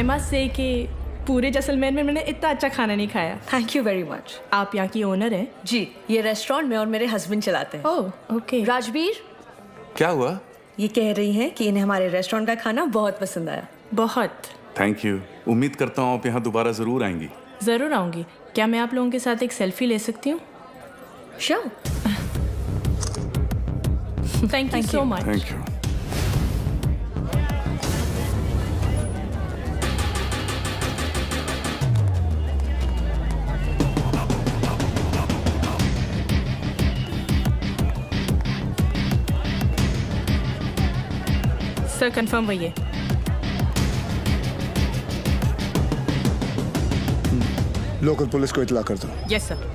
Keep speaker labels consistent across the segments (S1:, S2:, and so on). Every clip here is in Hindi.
S1: आई मस्ट से कि पूरे जैसलमेर में मैंने इतना अच्छा खाना नहीं खाया।
S2: Thank you very much.
S1: आप यहाँ की ओनर हैं?
S2: जी, ये रेस्टोरेंट में और मेरे हस्बैंड चलाते हैं।
S1: Oh okay.
S2: राजवीर,
S3: क्या हुआ?
S2: ये कह रही हैं कि इन्हें हमारे रेस्टोरेंट का खाना बहुत पसंद आया।
S1: बहुत।
S3: Thank you. उम्मीद करता हूँ आप यहाँ दोबारा ज़रूर आएंगी।
S1: ज़रूर आऊँगी। क्या मैं आप लोगों के साथ एक सेल्फी ले सकती हूँ?
S2: Sure.
S1: Thank you so much.
S3: Thank you.
S1: Sir confirm वही है।
S4: लोकल पुलिस को इतला कर दो।
S1: Yes sir.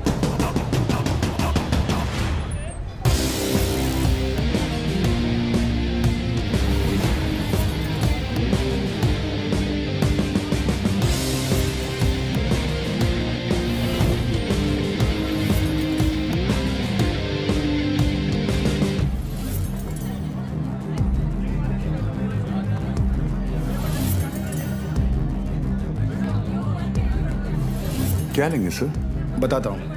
S3: क्या लेंगे सर?
S4: बताता हूँ।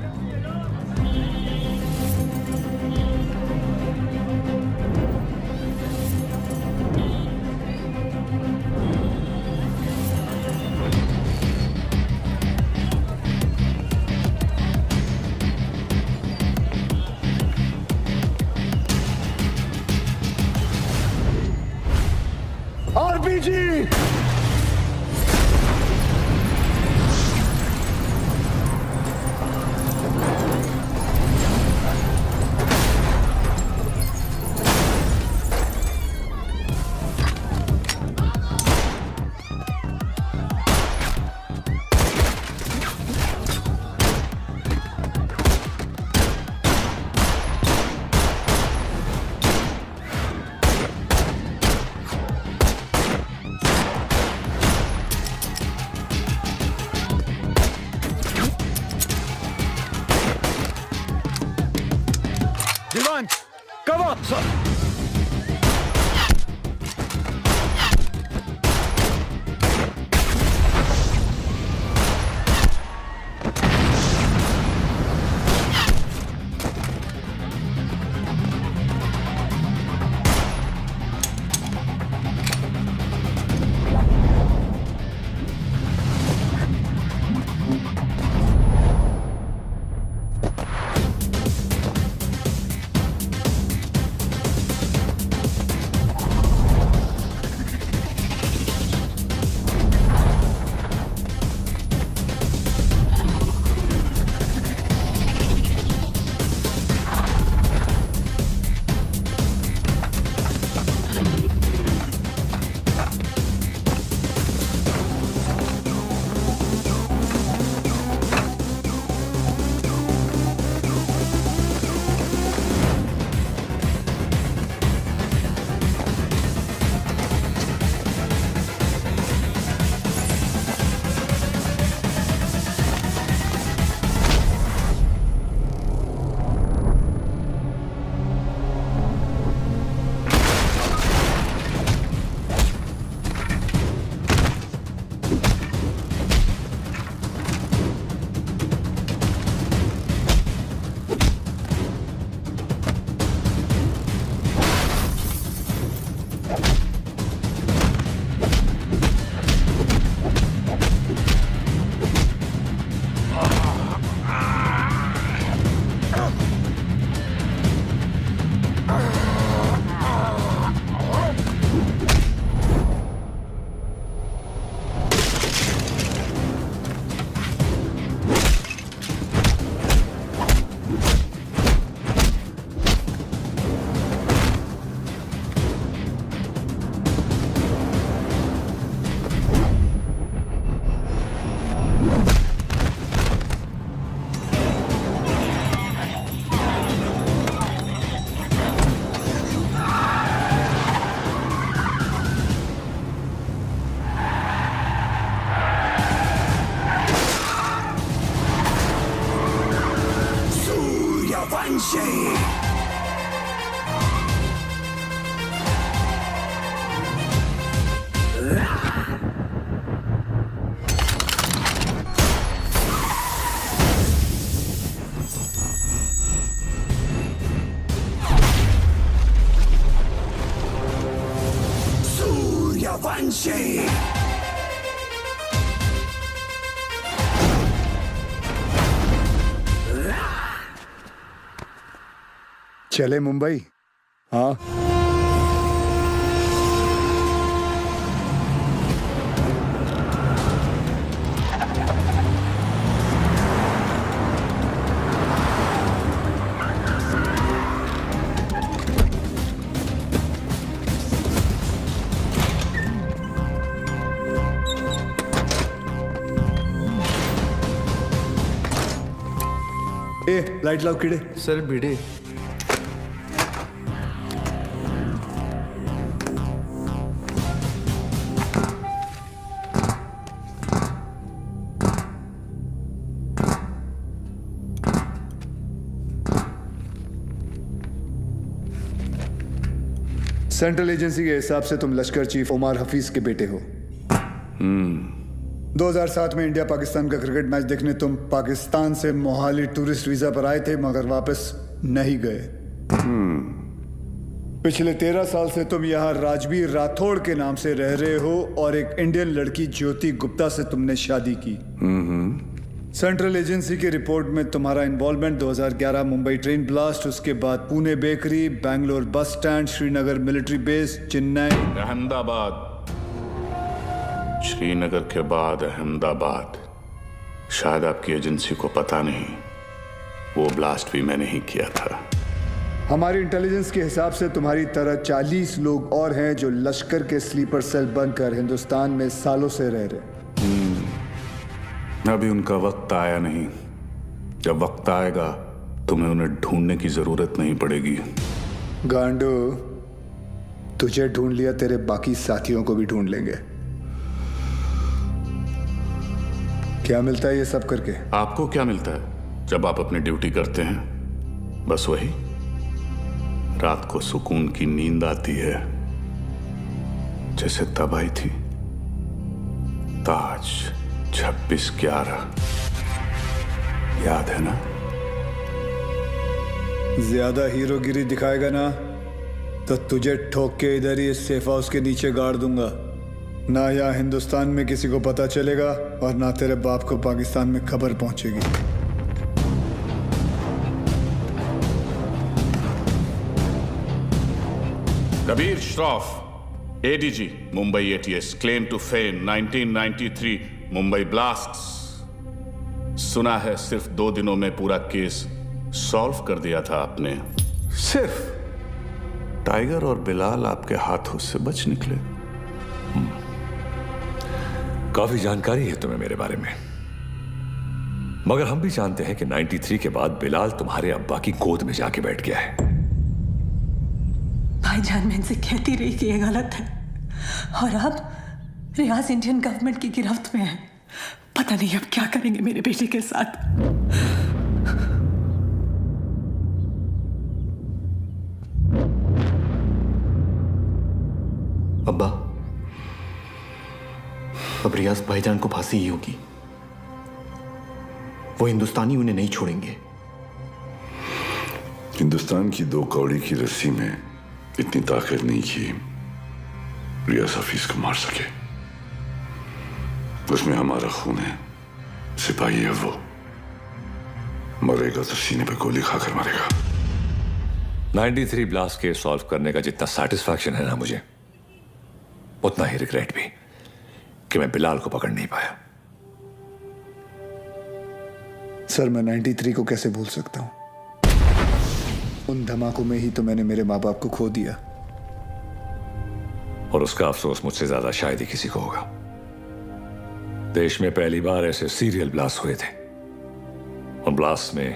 S4: RPG. Divan, cover! Sir. Banshee. चले मुंबई? हाँ। ए, लाइट लाओ कीड़े।
S5: सर भिड़े।
S4: सेंट्रल एजेंसी के हिसाब से तुम लश्कर चीफ उमर हफीज के बेटे हो। 2007 में इंडिया पाकिस्तान का क्रिकेट मैच देखने तुम पाकिस्तान से मोहाली टूरिस्ट वीजा पर आए थे, मगर वापस नहीं गए। पिछले 13 साल से तुम यहाँ राजवीर राठौड़ के नाम से रह रहे हो और एक इंडियन लड़की ज्योति गुप्ता से तुमने शादी की। सेंट्रल एजेंसी की रिपोर्ट में तुम्हारा इन्वॉल्वमेंट 2011 मुंबई ट्रेन ब्लास्ट, उसके बाद Pune bakery, Bangalore bus stand, Srinagar military base, Chennai,
S3: Ahmedabad, Srinagar के बाद अहमदाबाद। शायद आपकी एजेंसी को पता नहीं, वो ब्लास्ट भी मैंने ही किया था।
S4: हमारी इंटेलिजेंस के हिसाब से तुम्हारी तरह 40 लोग और हैं जो लश्कर के स्लीपर सेल बनकर हिंदुस्तान में सालों से रह रहे।
S3: अभी उनका वक्त आया नहीं। जब वक्त आएगा तुम्हें उन्हें ढूंढने की जरूरत नहीं पड़ेगी।
S4: गांडू, तुझे ढूंढ लिया, तेरे बाकी साथियों को भी ढूंढ लेंगे। क्या मिलता है ये सब करके?
S3: आपको क्या मिलता है जब आप अपनी ड्यूटी करते हैं? बस वही, रात को सुकून की नींद आती है, जैसे तब आई थी ताज 26/11। याद है ना?
S4: ज्यादा हीरोगिरी दिखाएगा ना तो तुझे ठोक के इधर ही सेफ हाउस के नीचे गाड़ दूंगा। ना यहाँ हिंदुस्तान में किसी को पता चलेगा और ना तेरे बाप को पाकिस्तान में खबर पहुंचेगी।
S3: Kabir Shroff, ADG, Mumbai ATS, claim to fame 1993 Mumbai blasts. सुना है सिर्फ 2 दिनों में पूरा केस सॉल्व कर दिया था आपने। सिर्फ टाइगर और बिलाल आपके हाथों से बच निकले।
S6: काफी जानकारी है तुम्हें मेरे बारे में, मगर हम भी जानते हैं कि 93 के बाद बिलाल तुम्हारे अब्बा की गोद में जाके बैठ गया है।
S7: भाईजान, मैं इनसे कहती रही कि ये गलत है, और अब रियाज इंडियन गवर्नमेंट की गिरफ्त में है। पता नहीं अब क्या करेंगे मेरे बेटे के साथ।
S5: अब्बा, अब रियाज भाईजान को फांसी ही होगी। वो हिंदुस्तानी उन्हें नहीं छोड़ेंगे।
S8: हिंदुस्तान की 2 कौड़ी की रस्सी में इतनी ताकत नहीं कि रियाज हफीज को मार सके। उसमें हमारा खून है, सिपाही है वो। मरेगा तो सीने पे गोली खाकर मरेगा।
S6: 93 ब्लास्ट केस सॉल्व करने का जितना सेटिस्फैक्शन है ना मुझे, उतना ही रिग्रेट भी कि मैं बिलाल को पकड़ नहीं पाया।
S4: सर, मैं 93 को कैसे भूल सकता हूं? उन धमाकों में ही तो मैंने मेरे माँ बाप को खो दिया।
S6: और उसका अफसोस मुझसे ज्यादा शायद ही किसी को होगा। देश में पहली बार ऐसे सीरियल ब्लास्ट हुए थे। उन ब्लास्ट में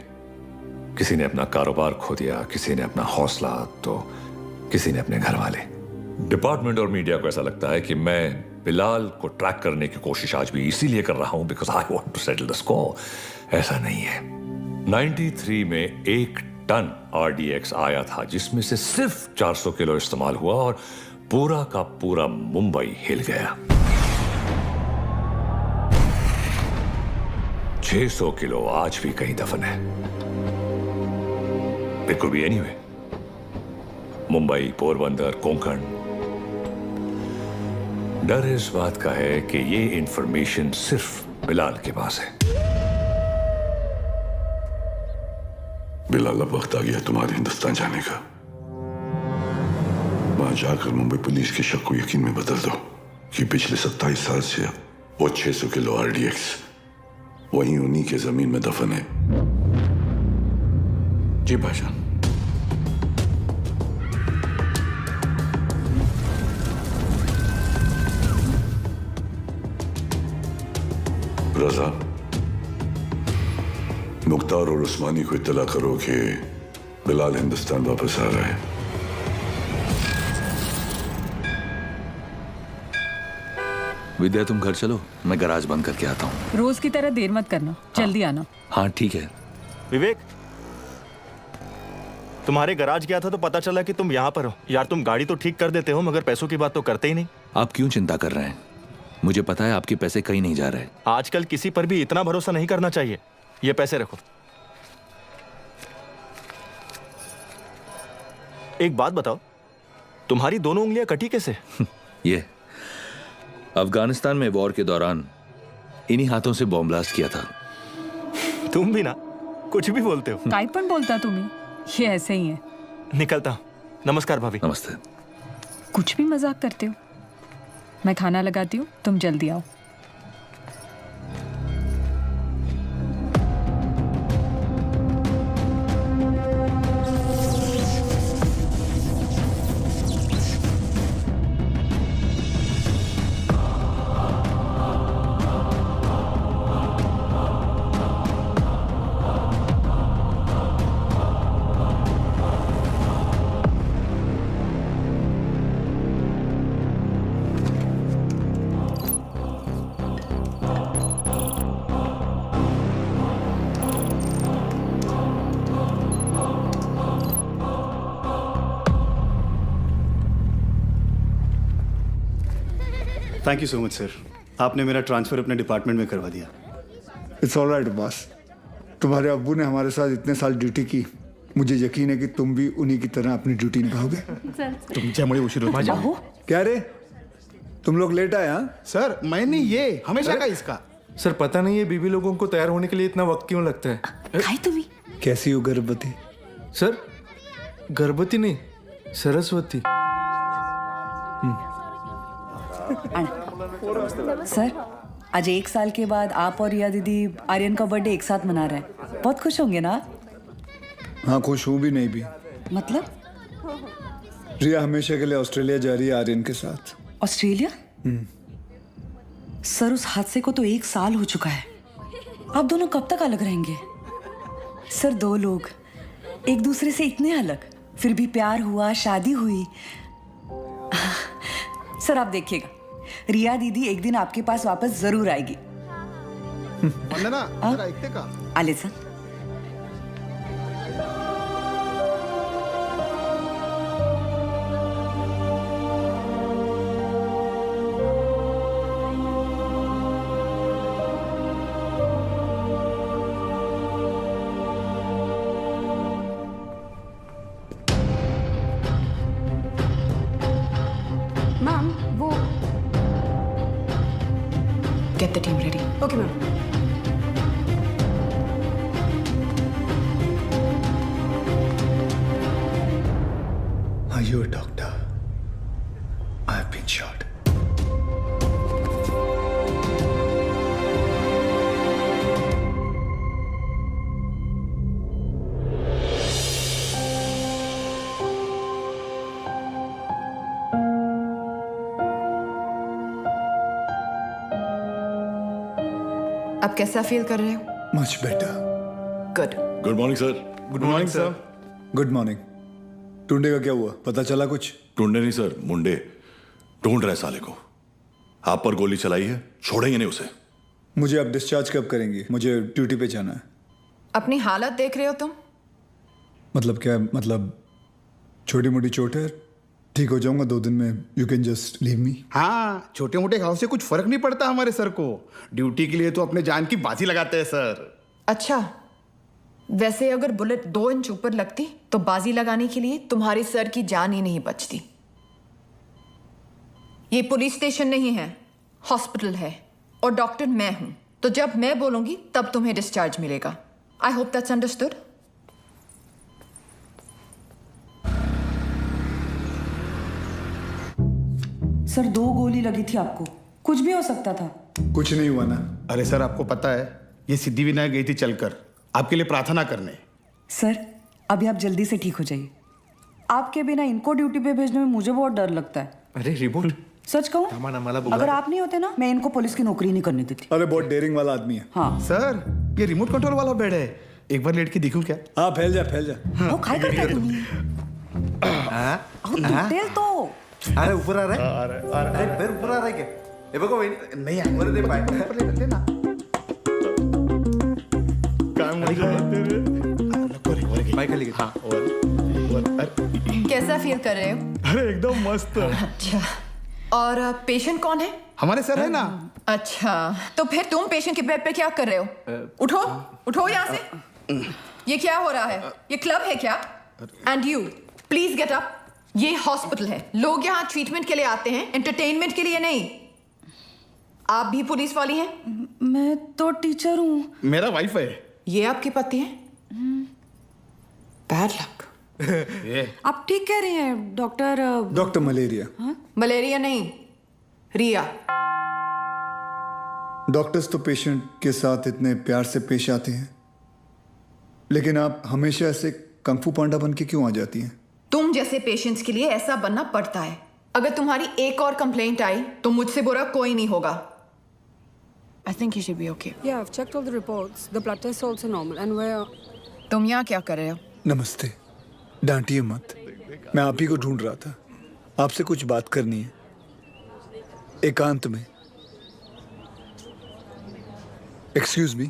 S6: किसी ने अपना कारोबार खो दिया, किसी ने अपना हौसला, तो किसी ने अपने घर वाले। डिपार्टमेंट और मीडिया को ऐसा लगता है कि मैं बिलाल को ट्रैक करने की कोशिश आज भी इसीलिए कर रहा हूं because I want to settle the score. ऐसा नहीं है। 93 में 1 टन RDX आया था, जिसमें से सिर्फ 400 किलो इस्तेमाल हुआ और पूरा का पूरा मुंबई हिल गया। 600 किलो आज भी कहीं दफन है। It could be anyway, Mumbai, Porbandar, Konkan. डर इस बात का है कि ये इंफॉर्मेशन सिर्फ बिलाल के पास है।
S8: बिलाल, अब वक्त आ गया तुम्हारे हिंदुस्तान जाने का। वहां जाकर मुंबई पुलिस के शक को यकीन में बदल दो कि पिछले 27 साल से वो 600 किलो RDX वहीं उन्हीं के जमीन में दफन है।
S5: जी भाईजान।
S8: रजा, मुख्तार और उस्मानी को इत्तला करो कि बिलाल हिंदुस्तान वापस आ रहा है।
S9: विद्या, तुम घर चलो, मैं गैराज बंद करके आता हूँ।
S7: रोज की तरह देर मत करना, जल्दी आना।
S9: हाँ ठीक है।
S10: विवेक, तुम्हारे गैराज गया था तो पता चला कि तुम यहाँ पर हो। यार तुम गाड़ी तो ठीक कर देते हो मगर पैसों की बात तो करते ही नहीं।
S9: आप क्यों चिंता कर रहे हैं? मुझे पता है आपके पैसे कहीं नहीं जा रहे।
S10: आजकल किसी पर भी इतना भरोसा नहीं करना चाहिए। ये पैसे रखो। एक बात बताओ, तुम्हारी दोनों उंगलियां कटी कैसे?
S9: ये अफगानिस्तान में वॉर के दौरान इन्हीं हाथों से बॉम्ब ब्लास्ट किया था।
S10: तुम भी ना कुछ भी बोलते हो।
S7: काय पण बोलता तुम्ही? ये ऐसे ही है।
S10: निकलता हूं। नमस्कार भाभी।
S9: नमस्ते।
S7: कुछ भी मजाक करते हो। मैं खाना लगाती हूँ, तुम जल्दी आओ।
S11: Thank you so much sir, आपने मेरा ट्रांसफ़र अपने डिपार्टमेंट में करवा दिया।
S4: It's all right boss. तुम्हारे अब्बू ने हमारे साथ इतने साल ड्यूटी की, मुझे यकीन है कि तुम भी उन्हीं की तरह अपनी ड्यूटी निभाओगे।
S11: तुमच्यामुळे उशीर होतो।
S4: क्या रे, तुम लोग लेट आए? हाँ
S11: सर मैं नहीं, ये हमेशा का इसका।
S5: सर पता नहीं है बीबी लोगों को तैयार होने के लिए इतना वक्त क्यों लगता है।
S7: काय तुम्ही?
S4: कैसी हो गर्भवती?
S5: सर गर्भवती नहीं, सरस्वती।
S12: सर, आज 1 साल के बाद आप और रिया दीदी आर्यन का बर्थडे एक साथ मना रहे हैं। बहुत खुश होंगे ना?
S4: हाँ खुश हूँ भी नहीं भी।
S12: मतलब?
S4: रिया हमेशा के लिए ऑस्ट्रेलिया जा रही है आर्यन के साथ।
S12: ऑस्ट्रेलिया? सर उस हादसे को तो 1 साल हो चुका है। आप दोनों कब तक अलग रहेंगे? सर 2 लोग एक दूसरे से इतने अलग, फिर भी प्यार हुआ, शादी हुई। सर आप देखिएगा, रिया दीदी एक दिन आपके पास वापस जरूर आएगी।
S11: वंदना, जरा ऐकते का?
S12: आले sir.
S2: Get the team ready. Okay, ma'am.
S4: Are you a doctor? I have been shot.
S2: अब कैसा फील कर रहे हो?
S4: Much better.
S2: Good.
S8: Good morning sir.
S11: Good morning sir.
S4: Good morning. Tunde का क्या हुआ, पता चला कुछ?
S8: ढूंढे नहीं सर, मुंडे ढूंढ रहे साले को। आप पर गोली चलाई है, छोड़ेंगे नहीं उसे।
S4: मुझे अब डिस्चार्ज कब करेंगे? मुझे ड्यूटी पे जाना है।
S2: अपनी हालत देख रहे हो तुम?
S4: मतलब क्या? मतलब छोटी मोटी चोट है, ठीक हो जाऊंगा 2 दिन में। You can just leave me.
S11: हाँ, छोटे मोटे घाव से कुछ फर्क नहीं पड़ता हमारे सर को। ड्यूटी के लिए तो अपने जान की बाजी लगाते हैं सर।
S2: अच्छा, वैसे अगर बुलेट 2 इंच ऊपर लगती तो बाजी लगाने के लिए तुम्हारे सर की जान ही नहीं बचती। ये पुलिस स्टेशन नहीं है, हॉस्पिटल है और डॉक्टर मैं हूं, तो जब मैं बोलूंगी तब तुम्हें डिस्चार्ज मिलेगा। I hope that's understood.
S12: Sir 2 गोली लगी थी आपको, कुछ भी हो सकता था।
S4: कुछ नहीं हुआ ना।
S11: अरे सर आपको पता है ये सिद्धिविनायक गई थी चलकर आपके लिए प्रार्थना करने।
S12: सर अभी आप जल्दी से ठीक हो जाइए। आपके बिना इनको ड्यूटी पे भेजने में मुझे बहुत डर लगता है।
S5: अरे रिमोट
S12: सच कहूँ, अगर आप नहीं होते ना, मैं इनको पुलिस की नौकरी नहीं करने देती।
S4: अरे बहुत डेयरिंग वाला आदमी है।
S12: हाँ
S11: सर ये रिमोट कंट्रोल वाला बेड है, एक बार लेट के देखूं क्या?
S4: हाँ फैल जा फैल जा।
S12: वो काय करता है तुम्ही? तेल तो
S5: अरे ऊपर आ रहा है, अरे पैर ऊपर आ रहा है क्या? ये बघो
S11: नहीं है,
S5: वर दे पाय
S11: ऊपर ले ना। काम मजा आते रे।
S5: पाय खाली
S11: हाँ और
S2: कैसा फील कर रहे हो?
S11: अरे एकदम मस्त।
S2: अच्छा, और पेशेंट कौन है?
S11: हमारे सर है ना।
S2: अच्छा, तो फिर तुम पेशेंट के बेड पे क्या कर रहे हो? उठो उठो यहाँ से। ये क्या हो रहा है? ये क्लब है क्या? And you please get up. ये हॉस्पिटल है, लोग यहाँ ट्रीटमेंट के लिए आते हैं, एंटरटेनमेंट के लिए नहीं। आप भी पुलिस वाली हैं?
S12: मैं तो टीचर हूँ।
S11: मेरा वाइफ है।
S2: ये आपके पति हैं? Bad luck.
S12: आप ठीक कह रहे हैं डॉक्टर।
S4: Doctor malaria.
S2: मलेरिया नहीं, रिया।
S4: डॉक्टर्स तो पेशेंट के साथ इतने प्यार से पेश आते हैं, लेकिन आप हमेशा ऐसे कंफू पांडा बन के क्यों आ जाती हैं?
S2: तुम जैसे पेशेंट्स के लिए ऐसा बनना पड़ता है। अगर तुम्हारी एक और कंप्लेंट आई तो मुझसे बुरा कोई नहीं होगा। I think you should be okay.
S13: Yeah, I've checked all the reports. The blood test is also normal. And we're...
S2: तुम यहाँ क्या कर रहे हो?
S4: नमस्ते, डांटिए मत। मैं आप ही को ढूंढ रहा था। आपसे कुछ बात करनी है, एकांत में। एक्सक्यूज मी,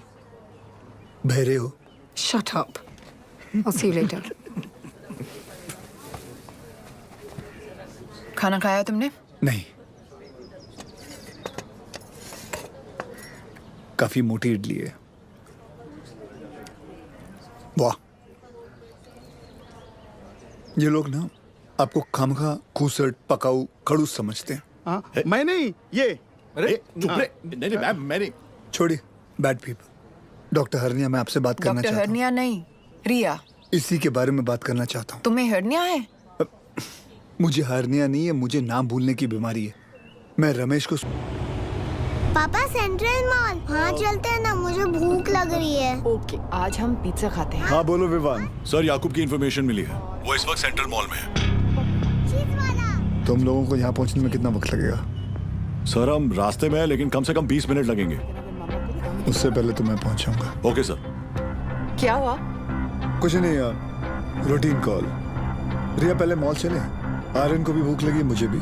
S4: बहरे हो?
S13: Shut up. I'll see you later.
S2: खाना खाया तुमने?
S4: नहीं, काफी मोटी इडली है। वाह, ये लोग ना आपको खामखा खूसट पकाऊ खड़ूस समझते हैं।
S11: हाँ, मैं नहीं, ये।
S5: अरे चुप रे। नहीं मैं नहीं।
S4: छोड़िए, बैड पीपल। डॉक्टर हरनिया, मैं आपसे बात करना
S2: डॉक्टर
S4: चाहता हूँ।
S2: हरनिया नहीं, रिया।
S4: इसी के बारे में बात करना चाहता हूँ।
S2: तुम्हें हरनिया है?
S4: मुझे हरनिया नहीं है, मुझे नाम भूलने की बीमारी है। मैं रमेश को।
S14: पापा सेंट्रल मॉल, हाँ चलते हैं ना, मुझे भूख लग रही है।
S2: ओके, आज हम पिज्जा खाते हैं।
S4: हाँ बोलो विवान।
S8: सर याकूब की इंफॉर्मेशन मिली है, वो इस वक्त सेंट्रल मॉल में है।
S4: तुम लोगों को यहाँ पहुँचने में कितना वक्त लगेगा?
S8: सर हम रास्ते में हैं, लेकिन कम से कम 20 मिनट लगेंगे।
S4: उससे पहले तो मैं पहुँचाऊंगा।
S8: Okay sir.
S2: क्या हुआ?
S4: कुछ नहीं यार, रूटीन कॉल। रिया पहले मॉल चले, आर्यन को भी भूख लगी, मुझे भी।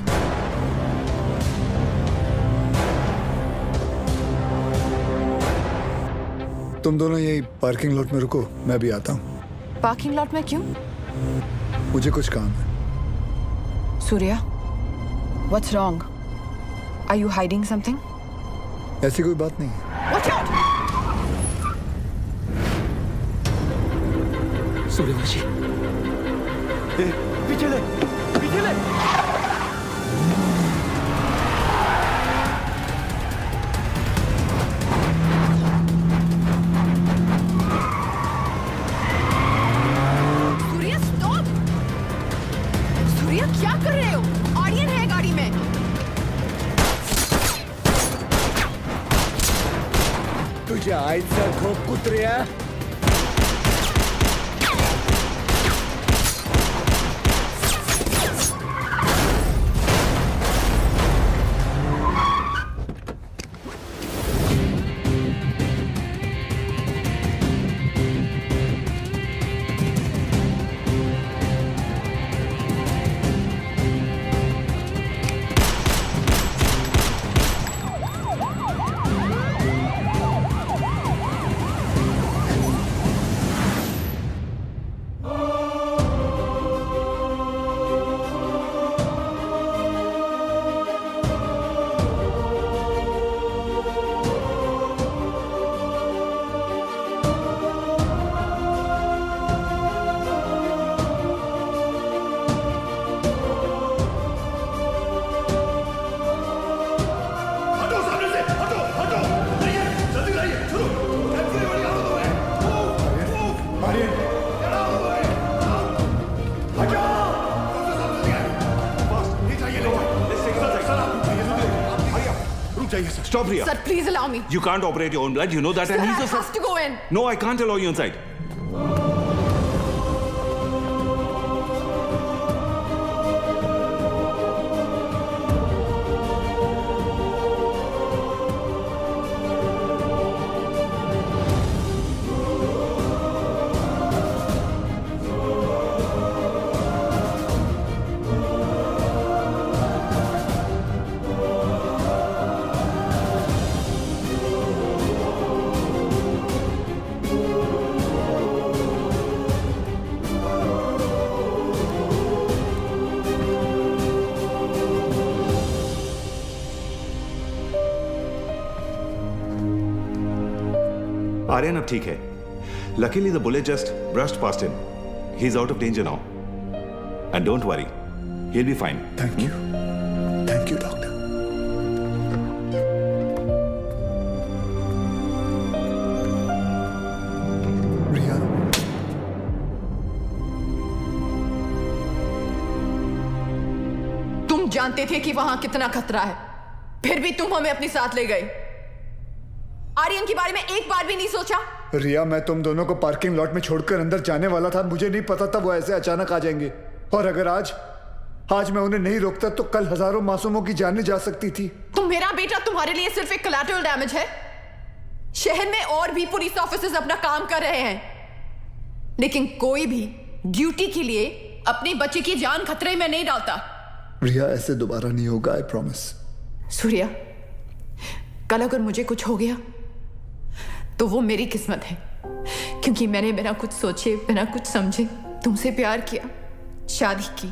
S4: तुम दोनों यही पार्किंग लॉट में रुको, मैं भी आता हूँ।
S2: पार्किंग लॉट में क्यों?
S4: मुझे कुछ काम है।
S2: Surya, what's wrong? Are you hiding something?
S4: ऐसी कोई बात नहीं है।
S2: Watch out!
S5: सूर्यवंशी, पीछे ले, पीछे ले।
S2: सूर्या स्टॉप! सूर्या क्या कर रहे हो? ऑडियन है गाड़ी में।
S4: तुझे आईचा खोप कुत्र्या।
S15: जाइए sir. Stop Riya.
S2: Sir, please allow me.
S15: You can't operate your own blood. You know that.
S2: Sir,
S15: and
S2: I
S15: he's a
S2: have to go in.
S15: No, I can't allow you inside. Aryan अब ठीक है. Luckily, the bullet just brushed past him. He's out of danger now. And don't worry, he'll be fine.
S4: Thank you. Thank you, doctor. रिया,
S2: तुम जानते थे कि वहां कितना खतरा है, फिर भी तुम हमें अपने साथ ले गए. आर्यन के बारे में एक बार भी नहीं सोचा?
S4: रिया, मैं तुम दोनों को पार्किंग लॉट में छोड़कर अंदर जाने वाला था. मुझे नहीं पता था वो ऐसे अचानक आ जाएंगे. और अगर आज मैं उन्हें नहीं रोकता तो कल हजारों मासूमों की जानें जा सकती थी.
S2: तो मेरा बेटा तुम्हारे लिए सिर्फ एक कोलैटरल डैमेज है. शहर में और भी पुलिस ऑफिसर्स अपना काम कर रहे हैं, लेकिन कोई भी ड्यूटी के लिए अपने बच्चे की जान खतरे में नहीं डालता.
S4: रिया, ऐसे दोबारा नहीं होगा. I promise.
S2: सूर्या, कल अगर मुझे कुछ हो गया तो वो मेरी किस्मत है, क्योंकि मैंने बिना कुछ सोचे, बिना कुछ समझे तुमसे प्यार किया, शादी की.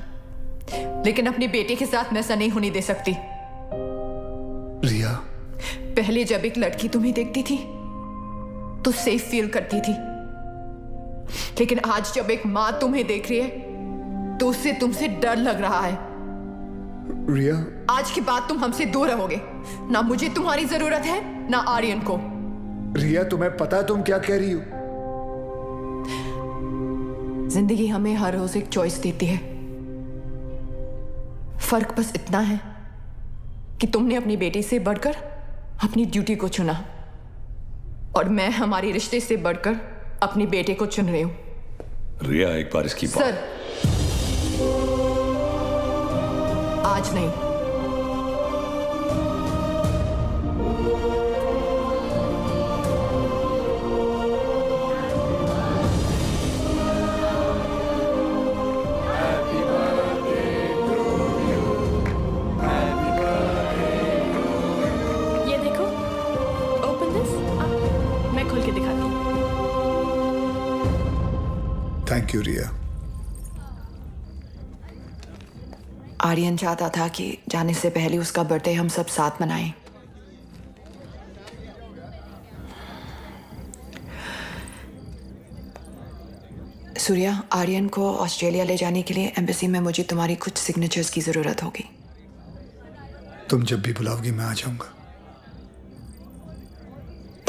S2: लेकिन अपने बेटे के साथ मैं ऐसा नहीं होने दे सकती.
S4: रिया,
S2: पहले जब एक लड़की तुम्हें देखती थी तो सेफ फील करती थी, लेकिन आज जब एक मां तुम्हें देख रही है तो उससे तुमसे डर लग रहा है.
S4: रिया,
S2: आज के बाद तुम हमसे दूर रहोगे. ना मुझे तुम्हारी जरूरत है, ना आर्यन को.
S4: रिया, तुम्हें पता है तुम क्या कह रही हो?
S2: जिंदगी हमें हर रोज एक चॉइस देती है. फर्क बस इतना है कि तुमने अपनी बेटी से बढ़कर अपनी ड्यूटी को चुना, और मैं हमारे रिश्ते से बढ़कर अपने बेटे को चुन रही हूं.
S6: रिया, एक बार इसकी बात.
S2: सर, आज नहीं.
S1: ये देखो, ओपन दिस. मैं खोल के दिखाती हूँ.
S4: थैंक यू रिया.
S2: आर्यन चाहता था कि जाने से पहले उसका बर्थडे हम सब साथ मनाएं. सूर्या, आर्यन को ऑस्ट्रेलिया ले जाने के लिए एम्बेसी में मुझे तुम्हारी कुछ सिग्नेचर्स की जरूरत होगी.
S4: तुम जब भी बुलाओगी मैं आ जाऊंगा.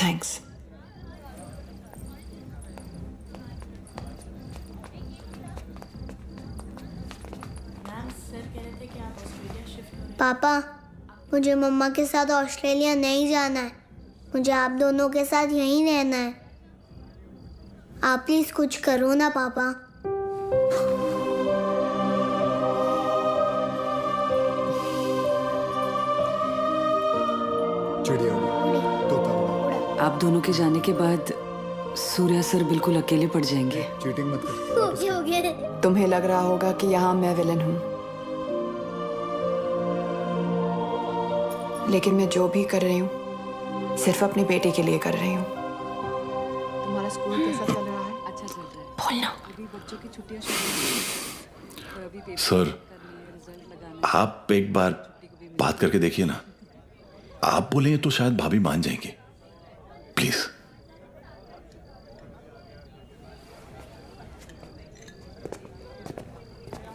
S2: थैंक्स.
S14: पापा, मुझे मम्मा के साथ ऑस्ट्रेलिया नहीं जाना है. मुझे आप दोनों के साथ यहीं रहना है. आप प्लीज कुछ करो ना पापा.
S12: आप दोनों के जाने के बाद सूर्या सर बिल्कुल अकेले पड़ जाएंगे.
S4: चीटिंग मत कर.
S14: हो गया.
S2: तुम्हें लग रहा होगा कि यहाँ मैं विलन हूँ, लेकिन मैं जो भी कर रही हूँ सिर्फ अपने बेटे के लिए कर रही हूँ. तुम्हारा स्कूल कैसा चल रहा है?
S12: अच्छा चल रहा है.
S2: बोलना.
S12: बच्चों की छुट्टियां शुरू.
S9: सर, आप एक बार बात करके देखिए ना. आप बोलेंगे तो शायद भाभी मान जाएंगे. प्लीज.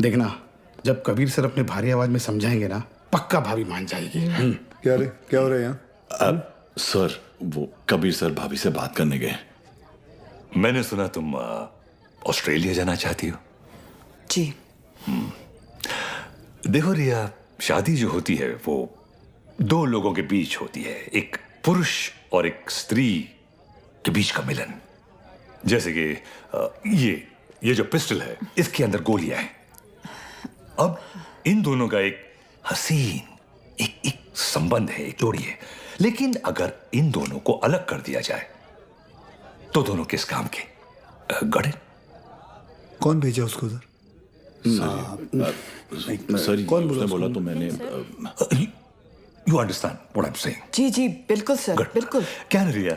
S11: देखना, जब कबीर सर अपने भारी आवाज में समझाएंगे ना, पक्का भाभी मान जाएगी.
S4: क्या हो रहा है यहाँ?
S9: अब सर, वो कबीर सर भाभी से बात करने गए.
S6: मैंने सुना तुम ऑस्ट्रेलिया जाना चाहती हो.
S2: जी.
S6: देखो रिया, शादी जो होती है वो दो लोगों के बीच होती है, एक पुरुष और एक स्त्री के बीच का मिलन। जैसे कि ये जो पिस्टल है, इसके अंदर गोलियां हैं। अब इन दोनों का एक हसीन एक संबंध है, एक जोड़ी है। लेकिन अगर इन दोनों को अलग कर दिया जाए तो दोनों किस काम के? गड़े
S4: कौन भेजा उसको उधर?
S9: सर कौन बोला तो मैंने
S6: you understand what I am saying?
S2: जी जी बिल्कुल सर, बिल्कुल।
S6: क्या रिया,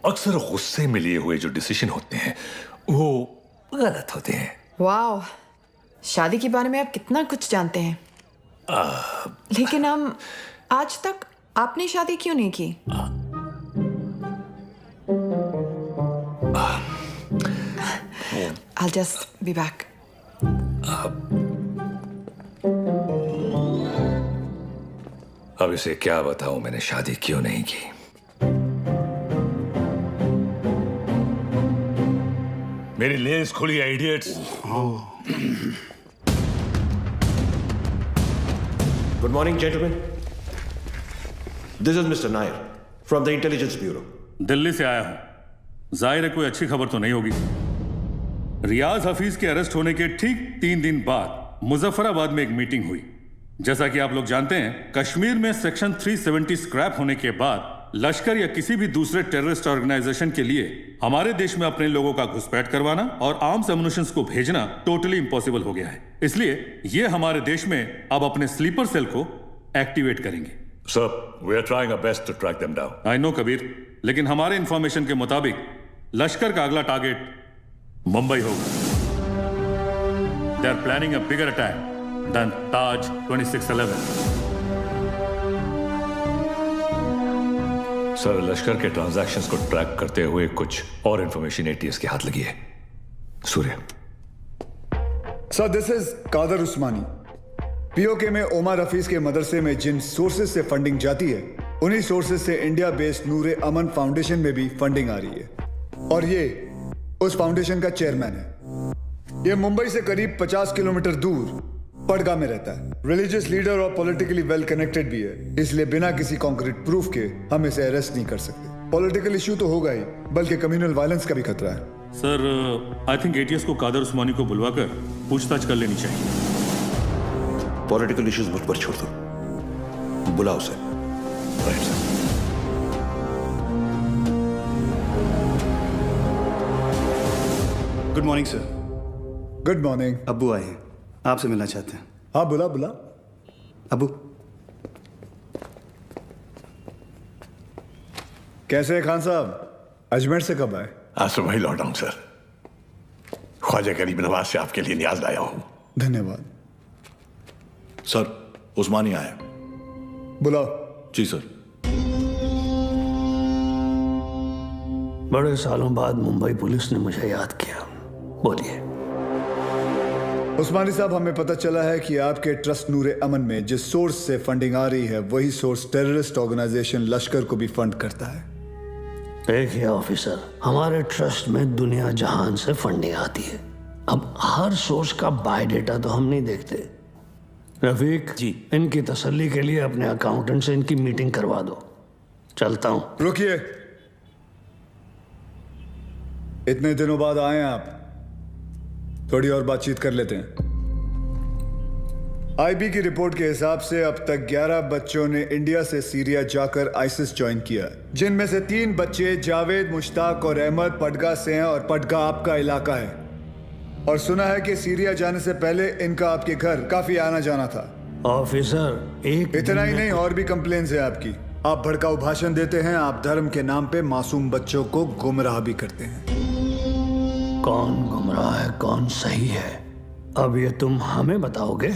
S6: अक्सर गुस्से में लिए हुए जो डिसीजन होते हैं वो गलत होते हैं।
S2: वाह, शादी के बारे में आप कितना कुछ जानते हैं। लेकिन हम आज तक आपने शादी क्यों नहीं की? I'll just be back.
S6: अब इसे क्या बताऊं मैंने शादी क्यों नहीं की। मेरी लेंस खुली है, idiots.
S16: Good morning, gentlemen. This is Mr. Nair from the Intelligence Bureau.
S17: Delhi से आया हूं। जाहिर है कोई अच्छी खबर तो नहीं होगी। रियाज हफीज के अरेस्ट होने के ठीक 3 दिन बाद मुजफ्फराबाद में एक मीटिंग हुई। जैसा कि आप लोग जानते हैं, कश्मीर में सेक्शन 370 स्क्रैप होने के बाद लश्कर या किसी भी दूसरे टेररिस्ट ऑर्गेनाइजेशन के लिए हमारे देश में अपने लोगों का घुसपैठ करवाना और आर्म्स एमुनिशंस को भेजना टोटली इम्पॉसिबल हो गया है। इसलिए ये हमारे देश में अब अपने स्लीपर सेल को एक्टिवेट करेंगे।
S6: Sir, we are trying our best to track them down.
S17: I know Kabir, लेकिन हमारे इंफॉर्मेशन के मुताबिक लश्कर का अगला टारगेट मुंबई होगा। They are planning a bigger attack than Taj 2611।
S6: Sir, Lashkar के ट्रांजैक्शंस को ट्रैक करते हुए कुछ और इंफॉर्मेशन एटीएस के हाथ लगी है। Surya
S4: sir, this is Kadar Usmani. PoK में ओमर हफीज के मदरसे में जिन सोर्सेज से फंडिंग जाती है, उन्हीं सोर्सेज से इंडिया बेस्ड नूरे अमन फाउंडेशन में भी फंडिंग आ रही है और ये उस फाउंडेशन का चेयरमैन है। ये मुंबई से करीब 50 किलोमीटर दूर पडगा में रहता है। रिलीजियस लीडर और पॉलिटिकली वेल कनेक्टेड भी है, इसलिए बिना किसी कॉन्क्रीट प्रूफ के हम इसे अरेस्ट नहीं कर सकते। पॉलिटिकल इशू तो होगा ही, बल्कि कम्युनल वायलेंस का भी खतरा है।
S17: सर, आई थिंक एटीएस को कादर उस्मानी को बुलवाकर पूछताछ कर लेनी चाहिए।
S16: पॉलिटिकल इश्यूज मुझ पर छोड़ दो, बुलाओ sir.
S6: Right sir.
S11: Good morning sir.
S4: Good morning.
S11: अब्बू आए हैं, आपसे मिलना चाहते हैं।
S4: हाँ, बुला बुला।
S11: अब्बू
S4: कैसे है खान साहब? अजमेर से कब आए?
S8: आज सुबह ही लौटा हूं सर। ख्वाजा गरीब नवाज से आपके लिए नियाज लाया हूं।
S4: धन्यवाद।
S9: सर, उस्मानी आए।
S4: बुलाओ।
S9: जी सर।
S18: बड़े सालों बाद मुंबई पुलिस ने मुझे याद किया। बोलिए।
S4: उस्मानी साहब, हमें पता चला है कि आपके ट्रस्ट नूरे अमन में जिस सोर्स से फंडिंग आ रही है, वही सोर्स टेररिस्ट ऑर्गेनाइजेशन लश्कर को भी फंड करता है।
S18: देखिए ऑफिसर, हमारे ट्रस्ट में दुनिया जहान से फंडिंग आती है। अब हर सोर्स का बायोडेटा तो हम नहीं देखते। रफीक जी, इनकी तसल्ली के लिए अपने अकाउंटेंट से इनकी मीटिंग करवा दो। चलता हूं।
S4: रुकिए, इतने दिनों बाद आए हैं आप, थोड़ी और बातचीत कर लेते हैं। आईबी की रिपोर्ट के हिसाब से अब तक 11 बच्चों ने इंडिया से सीरिया जाकर आईसिस ज्वाइन किया, जिनमें से 3 बच्चे जावेद, मुश्ताक और अहमद पडगा से हैं और पडगा आपका इलाका है। और सुना है कि सीरिया जाने से पहले इनका आपके घर काफी आना जाना था।
S18: ऑफिसर, एक
S4: इतना ही नहीं, और भी कंप्लेन्स है आपकी। आप भड़काऊ भाषण देते हैं, आप धर्म के नाम पे मासूम बच्चों को गुमराह भी करते हैं।
S18: कौन गुमराह है, कौन सही है, अब ये तुम हमें बताओगे?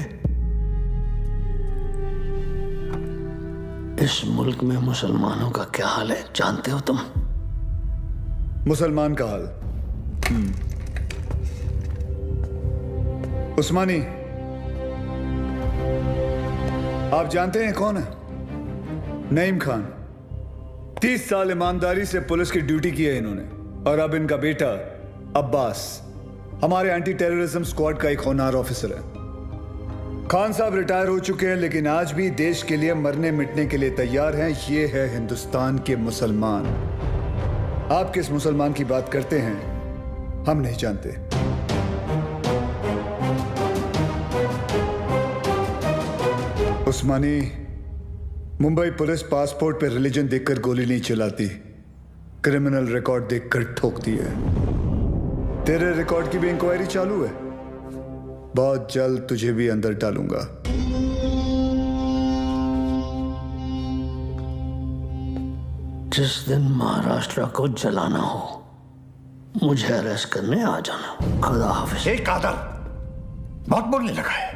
S18: इस मुल्क में मुसलमानों का क्या हाल है जानते हो तुम?
S4: मुसलमान का हाल? उस्मानी, आप जानते हैं कौन है? नईम खान। 30 साल ईमानदारी से पुलिस की ड्यूटी की है इन्होंने, और अब इनका बेटा अब्बास हमारे एंटी टेररिज्म स्क्वाड का एक होनहार ऑफिसर है। खान साहब रिटायर हो चुके हैं, लेकिन आज भी देश के लिए मरने मिटने के लिए तैयार हैं। ये है हिंदुस्तान के मुसलमान। आप किस मुसलमान की बात करते हैं हम नहीं जानते। उस्मानी, मुंबई पुलिस पासपोर्ट पे रिलीजन देखकर गोली नहीं चलाती, क्रिमिनल रिकॉर्ड देखकर ठोकती है। तेरे रिकॉर्ड की भी इंक्वायरी चालू है। बहुत जल्द तुझे भी अंदर डालूंगा।
S18: जिस दिन महाराष्ट्र को जलाना हो मुझे अरेस्ट करने आ जाना। खुदा हाफिज।
S8: एक कादर बहुत बोलने लगा है।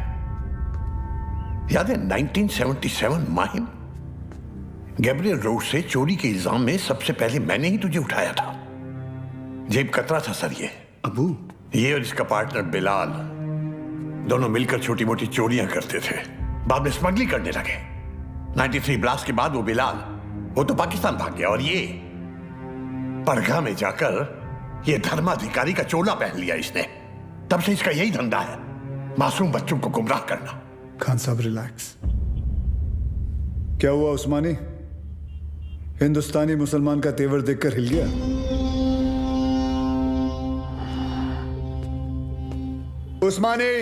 S8: याद है 1977 माहिम गैब्रियल रोड से चोरी के इल्जाम में सबसे पहले मैंने ही तुझे उठाया था। जेब कतरा था सर ये।
S11: अबू,
S8: ये और इसका पार्टनर बिलाल दोनों मिलकर छोटी मोटी चोरियां करते थे, बाद में स्मगलिंग करने लगे। 93 ब्लास्ट के बाद वो बिलाल वो तो पाकिस्तान भाग गया और ये पड़गा में जाकर ये धर्माधिकारी का चोला पहन लिया इसने। तब से इसका यही धंधा है, मासूम बच्चों को गुमराह करना।
S4: खान साहब रिलैक्स। क्या हुआ उस्मानी? हिंदुस्तानी मुसलमान का तेवर देखकर हिल गया? उस्मानी,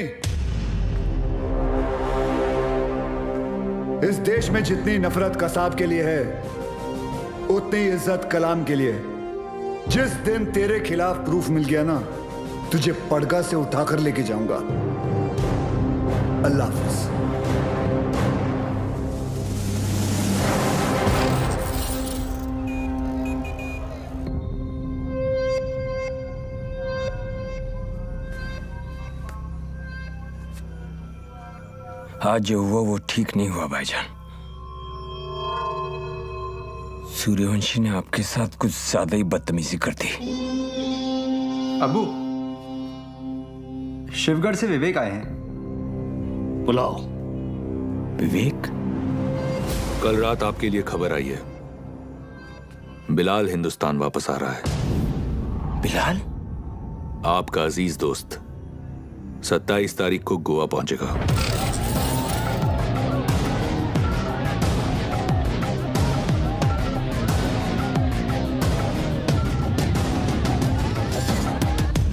S4: इस देश में जितनी नफरत कसाब के लिए है उतनी इज्जत कलाम के लिए। जिस दिन तेरे खिलाफ प्रूफ मिल गया ना, तुझे पड़गा से उठाकर लेके जाऊंगा। अल्लाह हाफिज।
S19: आज जो हुआ वो ठीक नहीं हुआ भाईजान। सूर्यवंशी ने आपके साथ कुछ ज्यादा ही बदतमीजी कर दी।
S20: अबू, शिवगढ़ से विवेक आए हैं।
S18: बुलाओ।
S19: विवेक?
S6: कल रात आपके लिए खबर आई है, बिलाल हिंदुस्तान वापस आ रहा है।
S19: बिलाल?
S6: आपका अजीज दोस्त 27 तारीख को गोवा पहुंचेगा।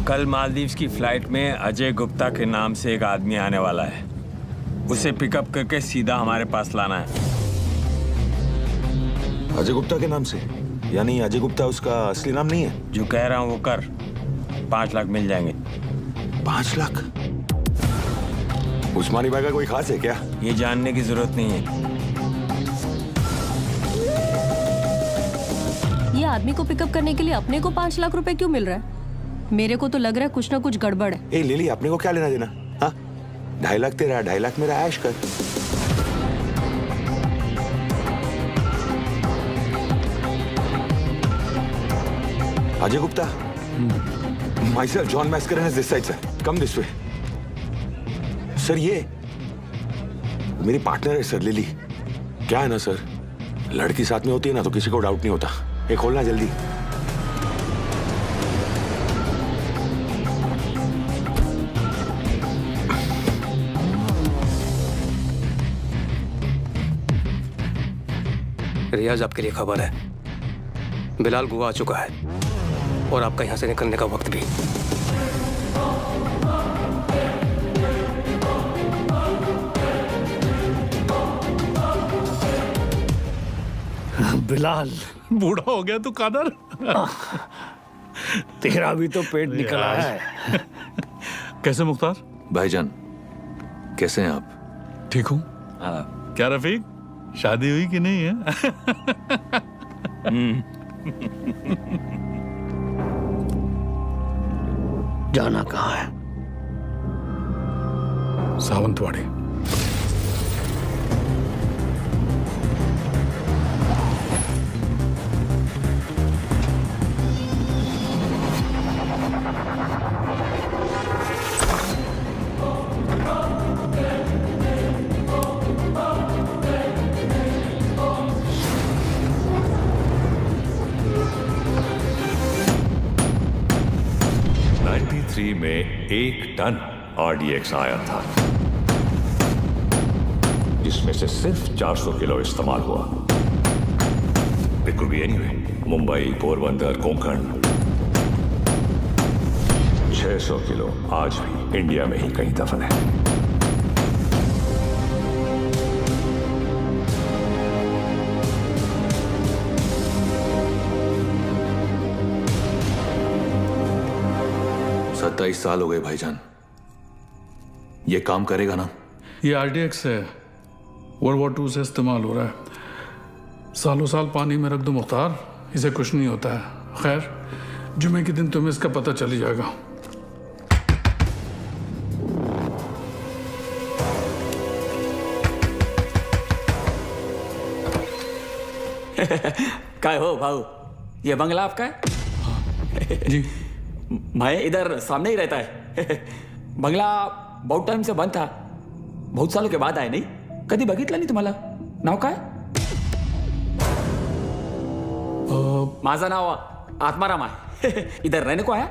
S19: कल मालदीव्स की फ्लाइट में अजय गुप्ता के नाम से एक आदमी आने वाला है। उसे पिकअप करके सीधा हमारे पास लाना है।
S15: अजय गुप्ता के नाम से? यानी अजय गुप्ता उसका असली नाम नहीं है?
S19: जो कह रहा हूं वो कर। 5 लाख मिल जाएंगे।
S15: 5 लाख? उस्मानी भाई का कोई खास है क्या?
S19: ये जानने की जरूरत नहीं है।
S21: ये आदमी को पिकअप करने के लिए अपने को 5 लाख रुपए क्यों मिल रहा है? मेरे को तो लग रहा है कुछ ना कुछ गड़बड़ है।
S15: ए लिली, अपने को क्या लेना देना? हाँ, 2.5 लाख तेरा, 2.5 लाख मेरा, ऐश कर। Ajay Gupta, myself John Mascarenhas is this side sir. Come this way. Sir ये मेरी पार्टनर है सर, लिली। क्या है ना सर, लड़की साथ में होती है ना तो किसी को डाउट नहीं होता। ये खोलना जल्दी।
S20: रियाज, आपके लिए खबर है। बिलाल गोवा आ चुका है और आपका यहां से निकलने का वक्त भी।
S18: बिलाल,
S17: बूढ़ा हो गया तू कादर।
S18: तेरा भी तो पेट निकला है।
S17: कैसे मुख्तार?
S6: भाईजान कैसे हैं आप?
S17: ठीक हूँ। क्या रफीक, शादी हुई कि नहीं है?
S18: जाना कहाँ है?
S17: सावंतवाड़ी।
S6: में 1 टन RDX आया था। जिसमें से सिर्फ 400 किलो इस्तेमाल हुआ। It could be anywhere. Mumbai, Porbandar, Konkan. 600 kilo आज भी इंडिया में ही कहीं दफन है।
S9: सत्ताईस साल हो गए भाईजान। ये काम करेगा ना?
S3: ये आरडीएक्स है, वर्ल्ड वॉर 2 से इस्तेमाल हो रहा है। सालों साल पानी में रख दो मुख्तार, इसे कुछ नहीं होता है। खैर, जुमे के दिन तुम्हें इसका पता चल जाएगा।
S22: काय हो भाऊ, ये बंगला आपका है?
S3: जी।
S22: मैं इधर सामने ही रहता है। बंगला बहुत टाइम से बंद था, बहुत सालों के बाद आए। नहीं कधी बघितलं नाही तुम्हाला? नाव काय? माझं नाव आत्माराम आहे। इधर रहने को आया?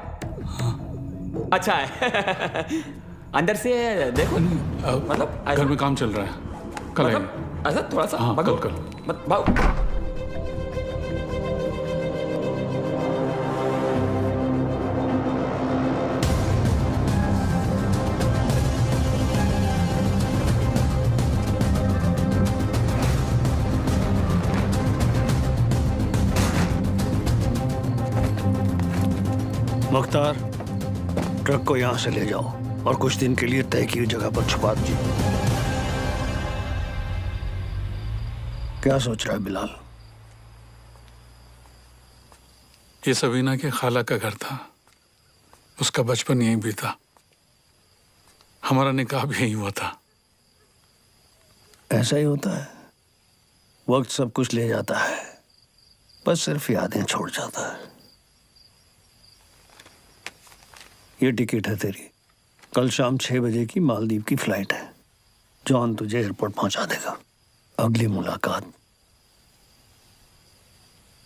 S22: अच्छा है। अंदर से देखो, मतलब
S3: घर में काम चल रहा है, कल
S22: मतलब ऐसा थोड़ा सा।
S3: हाँ,
S22: भागो।
S3: कल।
S22: भाऊ
S18: मुख्तार, ट्रक को यहां से ले जाओ और कुछ दिन के लिए तय की जगह पर छुपा दीजिए। क्या सोच रहा है बिलाल?
S3: ये सबीना के खाला का घर था, उसका बचपन यहीं बीता, हमारा निकाह भी यहीं हुआ था।
S18: ऐसा ही होता है, वक्त सब कुछ ले जाता है, बस सिर्फ यादें छोड़ जाता है। ये टिकट है तेरी, कल शाम 6 बजे की मालदीव की फ्लाइट है। जॉन तुझे एयरपोर्ट पहुंचा देगा। अगली मुलाकात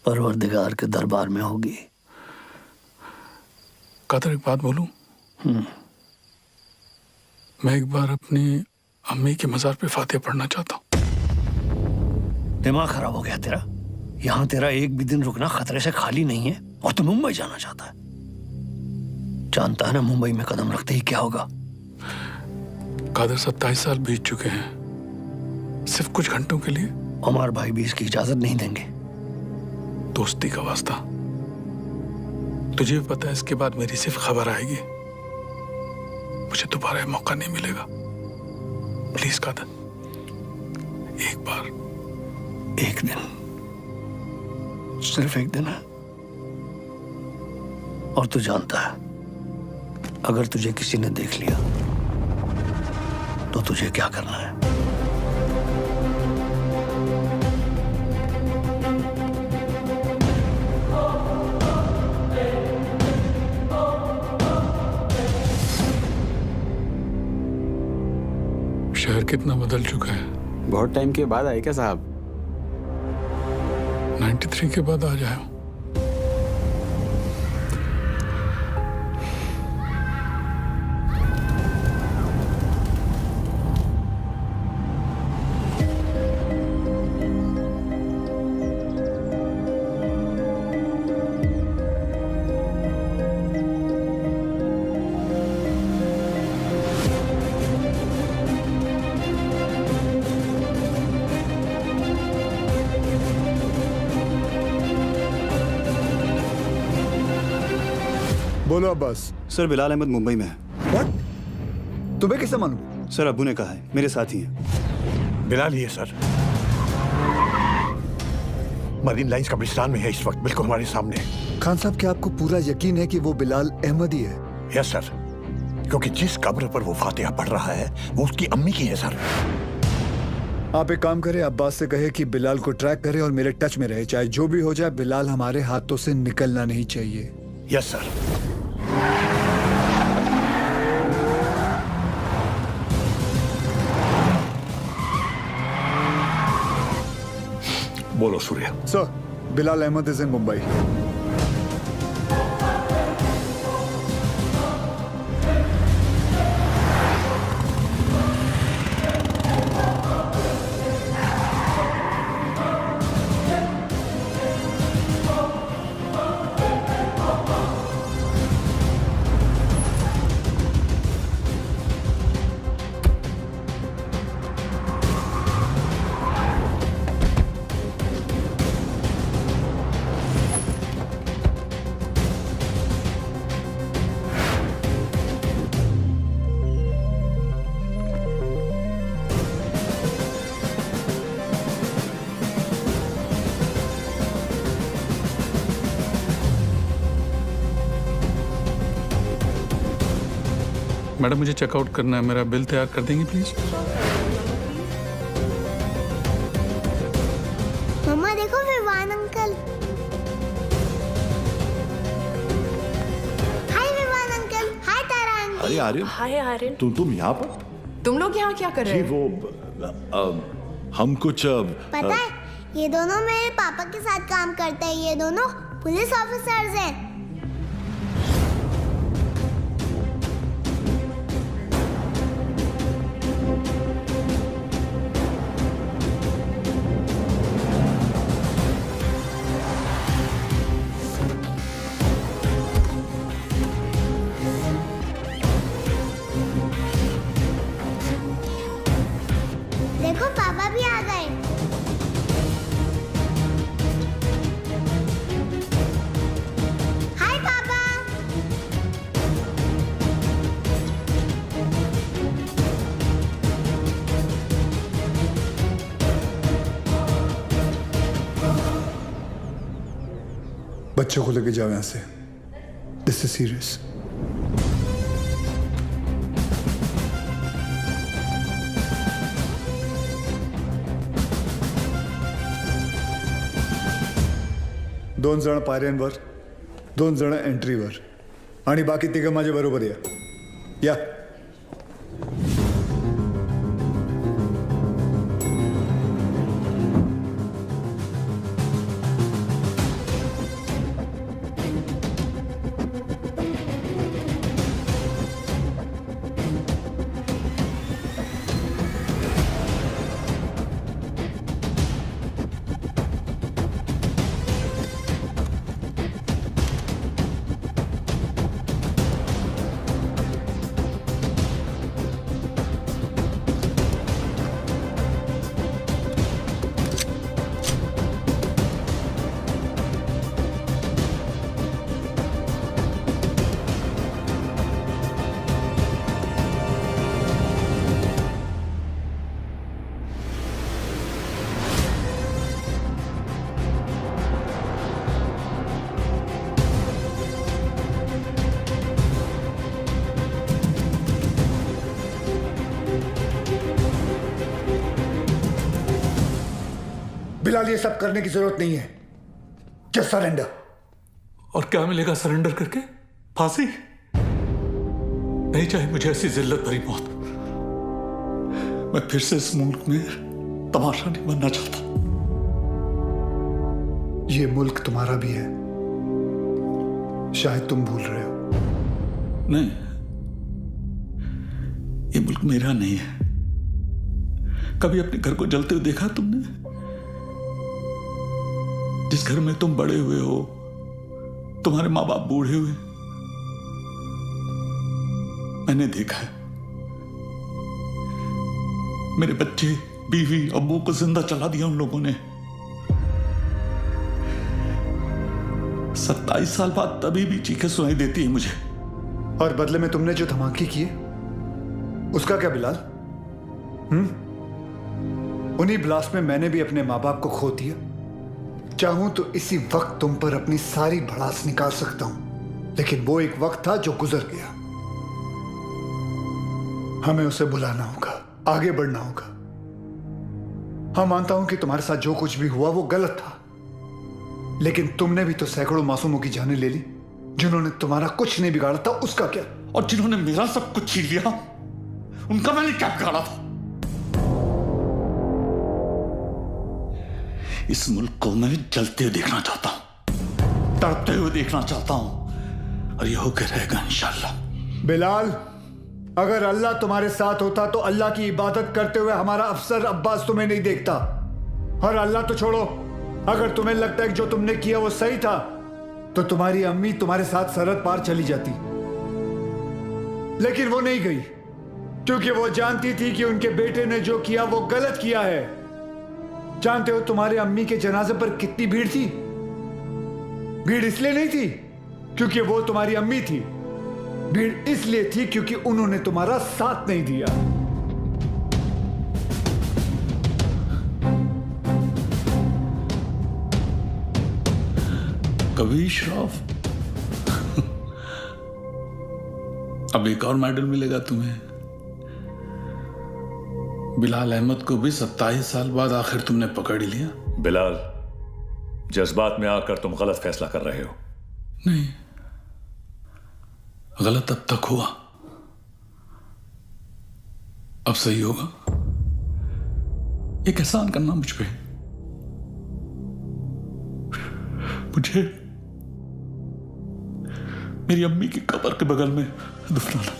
S18: परवरदिगार के दरबार में होगी।
S3: कादर, एक बात बोलूं? मैं एक बार अपनी अम्मी के मजार पे फातिहा पढ़ना चाहता हूं।
S18: दिमाग खराब हो गया तेरा? यहां तेरा एक भी दिन रुकना खतरे से खाली नहीं है और तू मुंबई जाना चाहता है। जानता है ना मुंबई में कदम रखते ही क्या होगा?
S3: कादर, 27 साल बीत चुके हैं, सिर्फ कुछ घंटों के लिए।
S18: उमर भाई भी इसकी इजाजत नहीं देंगे।
S3: दोस्ती का वास्ता, तुझे भी पता है इसके बाद मेरी सिर्फ खबर आएगी, मुझे दोबारा मौका नहीं मिलेगा। प्लीज कादर, एक बार,
S18: एक दिन, सिर्फ एक दिन है। और तू जानता है, अगर तुझे किसी ने देख लिया तो तुझे क्या करना है?
S3: शहर कितना बदल चुका है।
S22: बहुत टाइम के बाद आए क्या साहब?
S3: 93 के बाद आ जाए।
S4: बोलो अब्बास।
S23: सर, बिलाल अहमद मुंबई में है।
S4: What? तुम्हें कैसे मालूम?
S23: सर, अब्बू ने कहा है, मेरे साथ ही हैं।
S8: बिलाल ही है सर, मरीन लाइंस कब्रिस्तान में है इस वक्त, बिल्कुल हमारे सामने।
S4: खान साहब, क्या आपको पूरा यकीन है कि वो बिलाल अहमद ही है?
S8: यस सर, क्योंकि जिस कब्र पर वो फातिहा पढ़ रहा है वो उसकी अम्मी की है सर।
S4: आप एक काम करें, अब्बास से कहे कि बिलाल को ट्रैक करे और मेरे टच में रहे, चाहे जो भी हो जाए, बिलाल हमारे हाथों से निकलना नहीं चाहिए।
S8: Yes sir.
S6: बोलो Surya.
S4: Sir, Bilal Ahmed is in Mumbai.
S3: Madam मुझे चेकआउट करना है, मेरा बिल तैयार कर देंगे प्लीज?
S14: मम्मा देखो विवान अंकल। हाय विवान अंकल। हाय तारा आंटी।
S9: अरे आर्यन,
S2: हाय आर्यन।
S9: तुम यहाँ पर?
S2: तुम लोग यहाँ क्या कर रहे
S9: जी
S2: हो?
S9: वो हम कुछ
S14: पता है ये दोनों मेरे पापा के साथ काम करते हैं। ये दोनों पुलिस ऑफिसर्स हैं। देखो पापा भी आ गए। हाय पापा।
S4: बच्चों को लेके जाओ यहाँ से। This is serious. दोन जण पायऱ्यांवर, दोन जण एंट्रीवर आणि बाकी तिघं माझ्या बरोबर या। बिलाल, ये सब करने की जरूरत नहीं है। Just surrender.
S3: और क्या मिलेगा सरेंडर करके? फांसी? नहीं चाहिए मुझे ऐसी जिल्लत भरी मौत। मैं फिर से इस मुल्क में तमाशा नहीं बनना चाहता।
S4: ये मुल्क तुम्हारा भी है, शायद तुम भूल रहे हो।
S3: नहीं, ये मुल्क मेरा नहीं है। कभी अपने घर को जलते हुए देखा तुमने? जिस घर में तुम बड़े हुए हो, तुम्हारे माँ बाप बूढ़े हुए, मैंने देखा है। मेरे बच्चे, बीवी, अब्बू को जिंदा चला दिया उन लोगों ने। 27 साल बाद तभी भी चीखें सुनाई देती है मुझे।
S4: और बदले में तुमने जो धमाके किए, उसका क्या बिलाल? उन्हीं ब्लास्ट में मैंने भी अपने माँ बाप को खो दिया। चाहूं तो इसी वक्त तुम पर अपनी सारी भड़ास निकाल सकता हूं, लेकिन वो एक वक्त था जो गुजर गया। हमें उसे बुलाना होगा, आगे बढ़ना होगा। हाँ, मानता हूं कि तुम्हारे साथ जो कुछ भी हुआ वो गलत था, लेकिन तुमने भी तो सैकड़ों मासूमों की जानें ले ली। जिन्होंने तुम्हारा कुछ नहीं बिगाड़ा था, उसका क्या?
S3: और जिन्होंने मेरा सब कुछ छीन लिया, उनका मैंने क्या बिगाड़ा था? इस मुल्क को मैं जलते हुए देखना चाहता हूं, तड़पते हुए देखना चाहता हूं, और ये होकर रहेगा इंशाल्लाह।
S4: बिलाल, अगर अल्लाह तुम्हारे साथ होता तो अल्लाह की इबादत करते हुए हमारा अफसर अब्बास तुम्हें नहीं देखता। और अल्लाह तो छोड़ो, अगर तुम्हें लगता है कि जो तुमने किया वो सही था, तो तुम्हारी अम्मी तुम्हारे साथ सरहद पार चली जाती। लेकिन वो नहीं गई, क्योंकि वो जानती थी कि उनके बेटे ने जो किया वो गलत किया है। जानते हो तुम्हारे अम्मी के जनाजे पर कितनी भीड़ थी? भीड़ इसलिए नहीं थी क्योंकि वो तुम्हारी अम्मी थी, भीड़ इसलिए थी क्योंकि उन्होंने तुम्हारा साथ नहीं दिया।
S3: कभी श्राफ अब एक और मेडल मिलेगा तुम्हें। बिलाल अहमद को भी 27 साल बाद आखिर तुमने पकड़ ही लिया।
S6: बिलाल, जज्बात में आकर तुम गलत फैसला कर रहे हो।
S3: नहीं, गलत अब तक हुआ, अब सही होगा। एक एहसान करना मुझ पे, मुझे मेरी अम्मी की कब्र के बगल में दफनाना।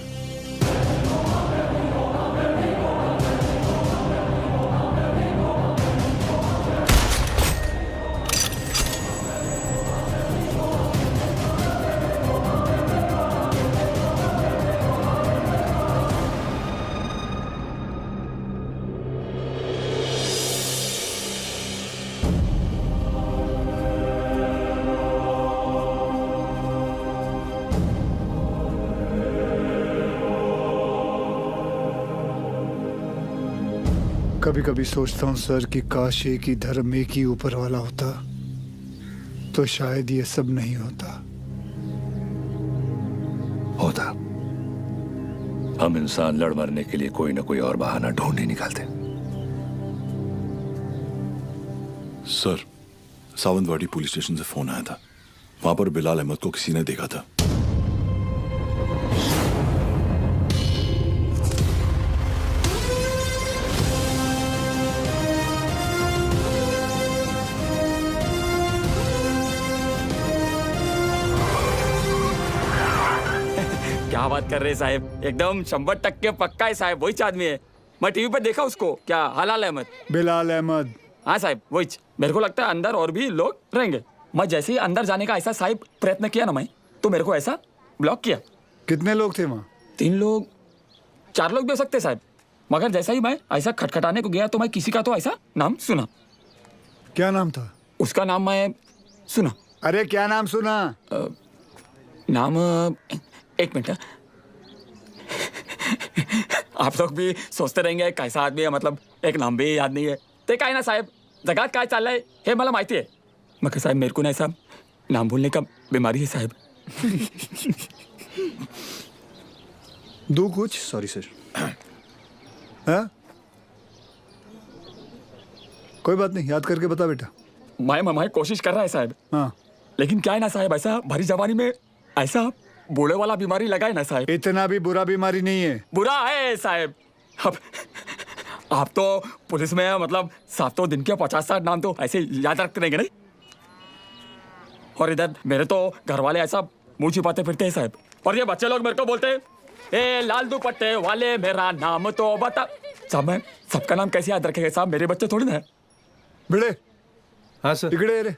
S4: कभी कभी सोचता हूँ सर कि काश एक ही धर्म एक ही ऊपर वाला होता तो शायद ये सब नहीं होता।
S6: हम इंसान लड़ मरने के लिए कोई ना कोई और बहाना ढूंढ ही निकालते।
S9: सर, सावंतवाड़ी पुलिस स्टेशन से फोन आया था। वहां पर बिलाल अहमद को किसी ने देखा था।
S22: क्या बात कर रहे हैं साहब, एकदम 100% पक्का है साहब, वही आदमी है। मैं टीवी पर देखा उसको। क्या हलाल अहमद?
S4: बिलाल अहमद।
S22: हाँ साहब, वही। मेरे को लगता है अंदर और भी लोग रहेंगे। मैं जैसे ही अंदर जाने का ऐसा साहब प्रयत्न किया ना मैं, तो मेरे को ऐसा ब्लॉक किया।
S4: कितने लोग थे वहाँ?
S22: 3 लोग 4 लोग भी हो सकते साहब, मगर जैसा ही मैं ऐसा खटखटाने को गया तो मैं किसी का तो ऐसा नाम सुना।
S4: क्या नाम था
S22: उसका? नाम मैं सुना।
S4: अरे क्या नाम सुना?
S22: नाम एक मिनट। आप लोग भी सोचते रहेंगे कैसा आदमी है, मतलब एक नाम भी याद नहीं है। ते काय ना साहेब, जगात काय चाललंय हे मला माहिती आहे, मग साहेब मेरे को ना ऐसा नाम भूलने का बीमारी है साहेब।
S4: दो कुछ।
S23: Sorry sir.
S4: हाँ? कोई बात नहीं, याद करके बता बेटा।
S22: मैं कोशिश कर रहा है साहब।
S4: हाँ,
S22: लेकिन क्या है ना साहब, ऐसा भारी जवानी में ऐसा बूढ़े वाला बीमारी लगा है ना साहब।
S4: इतना भी बुरा बीमारी नहीं है।
S22: बुरा है साहब। अब आप तो पुलिस में है, मतलब 7 दिन के 50-60 नाम तो ऐसे याद रखते रहेंगे नहीं। और इधर मेरे तो घर वाले ऐसा मुंह छिपाते फिरते हैं साहब। और ये बच्चे लोग मेरे को बोलते हैं, ए लाल दुपट्टे वाले मेरा नाम तो बता। साहब मैं सबका नाम कैसे याद रखेगा साहब, मेरे बच्चे थोड़ी ना है।
S4: भिड़े।
S23: हाँ सर।
S4: इकड़े रे,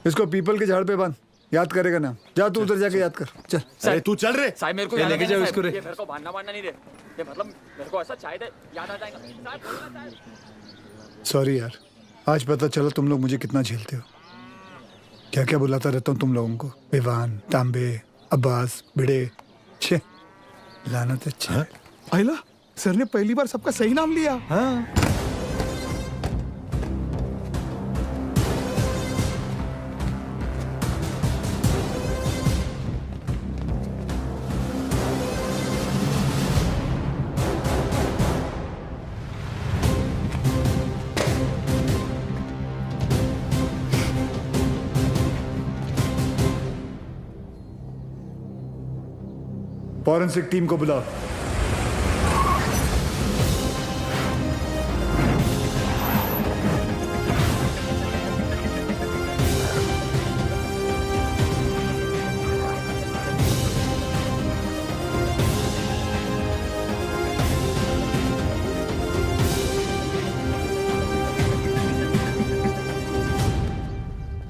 S4: इसको पीपल के झाड़ पे बांध, याद करेगा नाम। जा तू उधर जाके याद कर, चल।
S23: अरे तू चल रे
S22: साहब मेरे को
S23: लेके जाओ इसको रे।
S22: ये मेरे को बांधना नहीं दे, ये मतलब मेरे को ऐसा शायद याद आ जाएगा साहब।
S4: सॉरी यार, आज पता चला तुम लोग मुझे कितना झेलते हो। क्या क्या बुलाता रहता हूँ तुम लोगों को, विवान, तांबे, अब्बास, भिड़े। छे लानत। अच्छा
S11: आइला, सर ने पहली बार सबका सही नाम लिया।
S23: हाँ।
S4: फॉरेंसिक टीम को बुलाओ।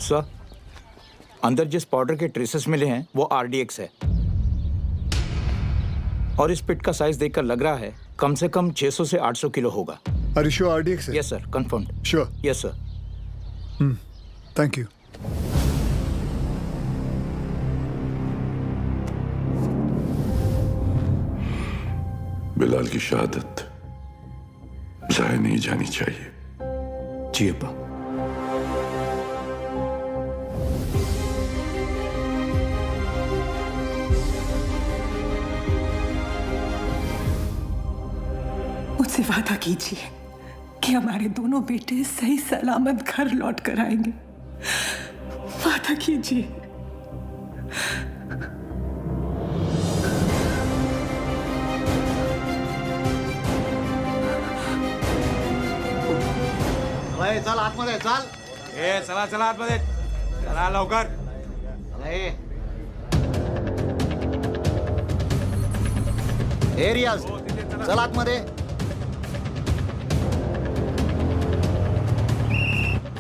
S7: सर, अंदर जिस पाउडर के ट्रेसेस मिले हैं वो आरडीएक्स है, और इस पिट का साइज देखकर लग रहा है कम से कम 600 से 800 किलो होगा।
S4: Are you sure RDX है?
S7: Yes sir, confirmed.
S4: Sure?
S7: Yes sir.
S4: Thank you.
S9: Bilal की शहादत जाया नहीं जानी चाहिए।
S23: जी अब्बा।
S12: मुझसे वादा कीजिए कि हमारे दोनों बेटे सही सलामत घर लौट कर आएंगे। वादा कीजिए।
S11: चल आतमध्ये चल. चला चला आतमध्ये. चला लवकर. हे रियाज चल आतमध्ये.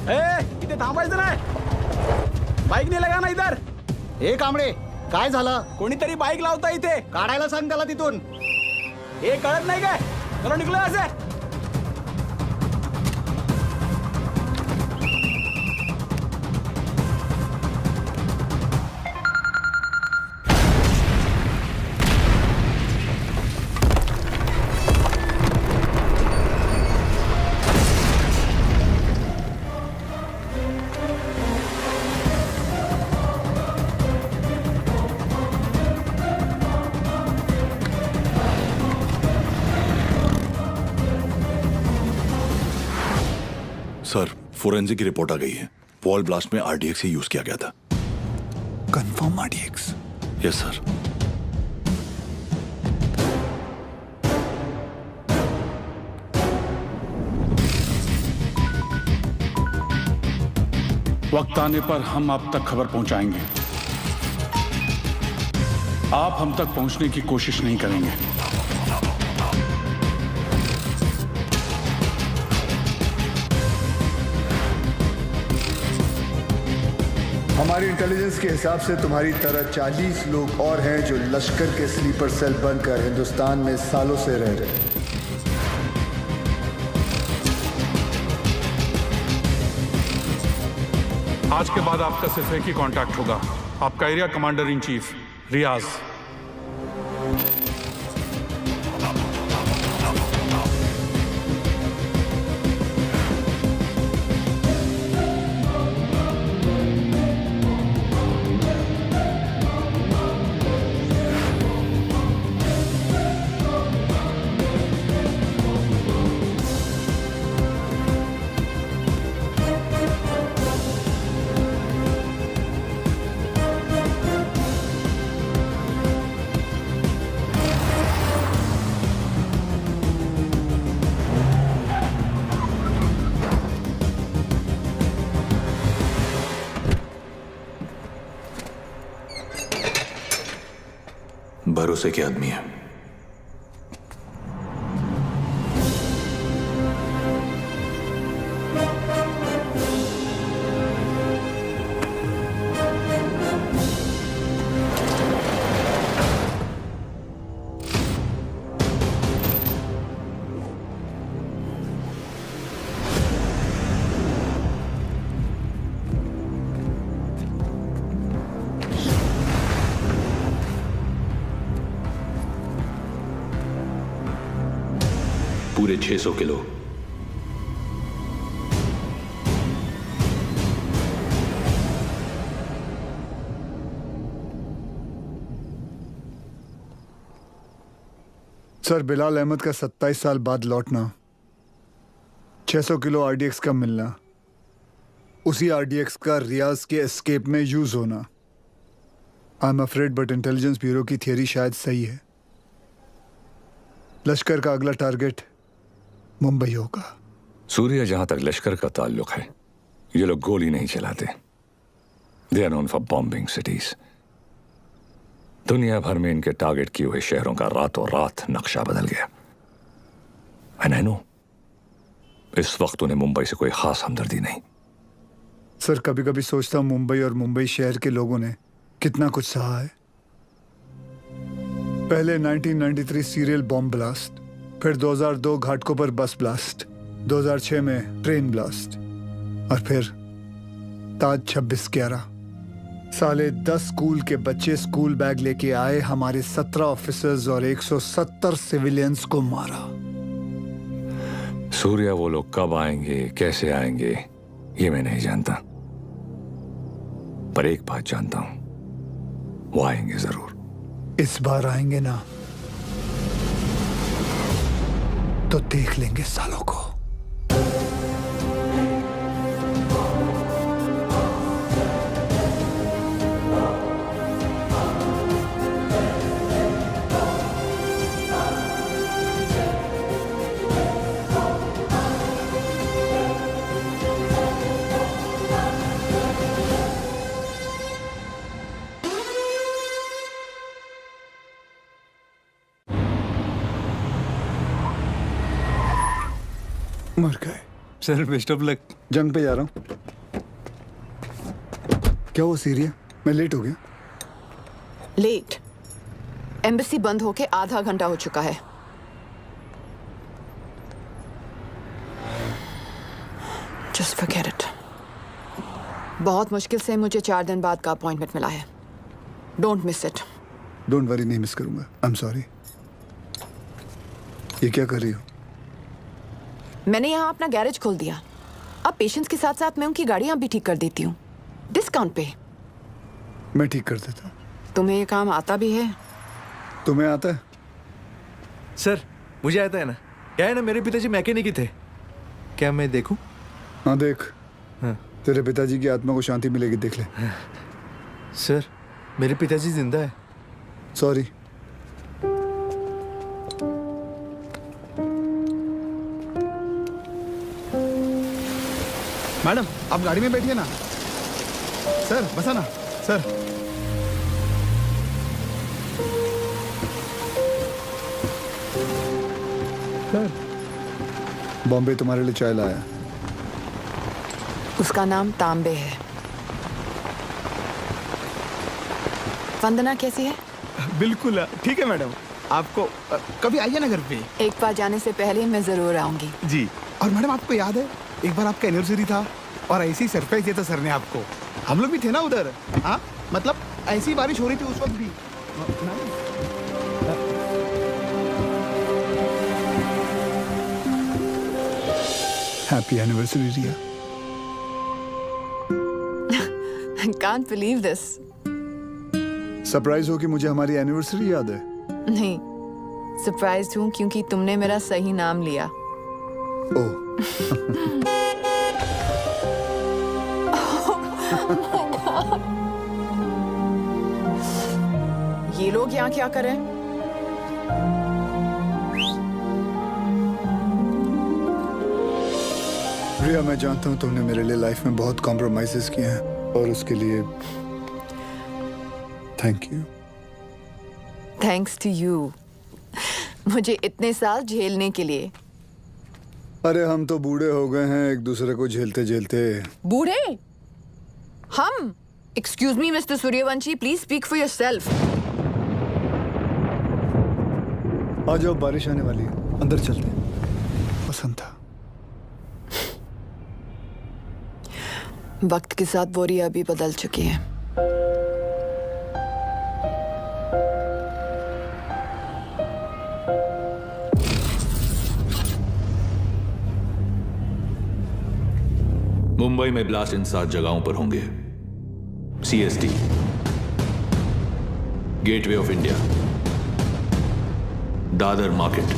S22: इथे थांबायचं नाही. बाईक नाही लगा ना इधर.
S11: हे कांबळे काय झालं?
S22: कोणीतरी बाईक लावता इथे.
S11: काढायला सांग त्याला तिथून.
S22: हे कळत नाही काय? चलो निघलो असे.
S9: सर, फोरेंसिक की रिपोर्ट आ गई है. वॉल ब्लास्ट में आरडीएक्स ही यूज किया गया था.
S4: Confirm RDX?
S9: Yes sir.
S3: वक्त आने पर हम आप तक खबर पहुंचाएंगे. आप हम तक पहुंचने की कोशिश नहीं करेंगे.
S4: हमारी इंटेलिजेंस के हिसाब से तुम्हारी तरह 40 लोग और हैं जो लश्कर के स्लीपर सेल बनकर हिंदुस्तान में सालों से रह रहे हैं.
S3: आज के बाद आपका सिर्फ एक ही कांटेक्ट होगा, आपका एरिया कमांडर इन चीफ रियाज.
S9: भरोसे के आदमी है.
S6: पूरे 600 किलो.
S4: सर, बिलाल अहमद का 27 साल बाद लौटना, 600 किलो आरडीएक्स का मिलना, उसी आरडीएक्स का रियाज के एस्केप में यूज होना. I am afraid but intelligence bureau की थियरी शायद सही है. लश्कर का अगला टारगेट मुंबई होगा.
S6: सूर्य, जहां तक लश्कर का ताल्लुक है, ये लोग गोली नहीं चलाते. They are known for bombing cities. दुनिया भर में इनके टारगेट किए हुए शहरों का रातों रात नक्शा बदल गया. एंड आई नो, इस वक्त उन्हें मुंबई से कोई खास हमदर्दी नहीं.
S4: सर, कभी कभी सोचता हूं मुंबई और मुंबई शहर के लोगों ने कितना कुछ सहा है. पहले 1993 सीरियल बॉम्ब ब्लास्ट, फिर 2002 घाटकोपर बस ब्लास्ट, 2006 में ट्रेन ब्लास्ट, और फिर ताज 26/11. साले 10 स्कूल के बच्चे स्कूल बैग लेके आए, हमारे 17 ऑफिसर्स और 170 सिविलियंस को मारा.
S6: सूर्या, वो लोग कब आएंगे, कैसे आएंगे, ये मैं नहीं जानता, पर एक बात जानता हूं, वो आएंगे जरूर.
S4: इस बार आएंगे ना. तो देख लेंगे सालों को। मर गए।
S23: Sir best of luck.
S4: जंग पे जा रहा हूँ। क्या वो सीरिया? मैं लेट हो गया।
S2: लेट? एम्बेसी बंद होके आधा घंटा हो चुका है। Just forget it. बहुत मुश्किल से मुझे 4 दिन बाद का अपॉइंटमेंट मिला है। Don't miss it.
S4: Don't worry, नहीं मिस करूंगा। I am sorry. ये क्या कर रही हो?
S2: मैंने यहाँ अपना गैरेज खोल दिया। अब पेशेंट्स के साथ साथ मैं उनकी गाड़ियाँ भी ठीक कर देती हूँ, डिस्काउंट पे।
S4: मैं ठीक कर देता हूँ।
S2: तुम्हें ये काम आता भी है?
S4: तुम्हें आता है?
S23: सर मुझे आता है ना। क्या है ना, मेरे पिताजी मैकेनिक ही थे। क्या मैं देखूं?
S4: हाँ देख। हाँ। तेरे पिताजी की आत्मा को शांति मिलेगी, देख ले।
S23: सर मेरे पिताजी जिंदा है।
S4: सॉरी।
S11: मैडम आप गाड़ी में बैठिए ना। सर बसा ना सर।
S4: सर बॉम्बे तुम्हारे लिए चाय लाया।
S2: उसका नाम तांबे है। वंदना कैसी है?
S11: बिल्कुल ठीक है मैडम। आपको कभी आइए ना घर पे।
S2: एक बार जाने से पहले मैं जरूर आऊंगी।
S11: जी। और मैडम आपको याद है एक बार आपका एनिवर्सरी था और ऐसे ही सरप्राइज दिया था सर ने आपको। हम लोग भी थे ना उधर। हाँ मतलब ऐसी बारिश हो रही थी उस वक्त भी।
S4: Happy anniversary Riya.
S2: Can't believe this.
S4: Surprise हो कि मुझे हमारी एनिवर्सरी याद है?
S2: नहीं, सरप्राइज हूँ क्योंकि तुमने मेरा सही नाम लिया।
S4: ओह।
S2: ये लोग यहाँ क्या कर रहे हैं?
S4: रिया मैं जानता हूँ तुमने मेरे लिए लाइफ में बहुत कॉम्प्रोमाइजेस किए हैं और उसके लिए thank you.
S2: Thanks to you, मुझे इतने साल झेलने के लिए।
S4: अरे हम तो बूढ़े हो गए हैं एक दूसरे को झेलते झेलते।
S2: बूढ़े? हम? Excuse me mister Sooryavanshi, please speak for yourself.
S4: आ जाओ, बारिश आने वाली है, अंदर चलते हैं। पसंद था।
S2: वक्त के साथ बोरिया भी बदल चुकी है।
S9: मुंबई में ब्लास्ट इन 7 जगहों पर होंगे। CST, gateway of India, Dadar market,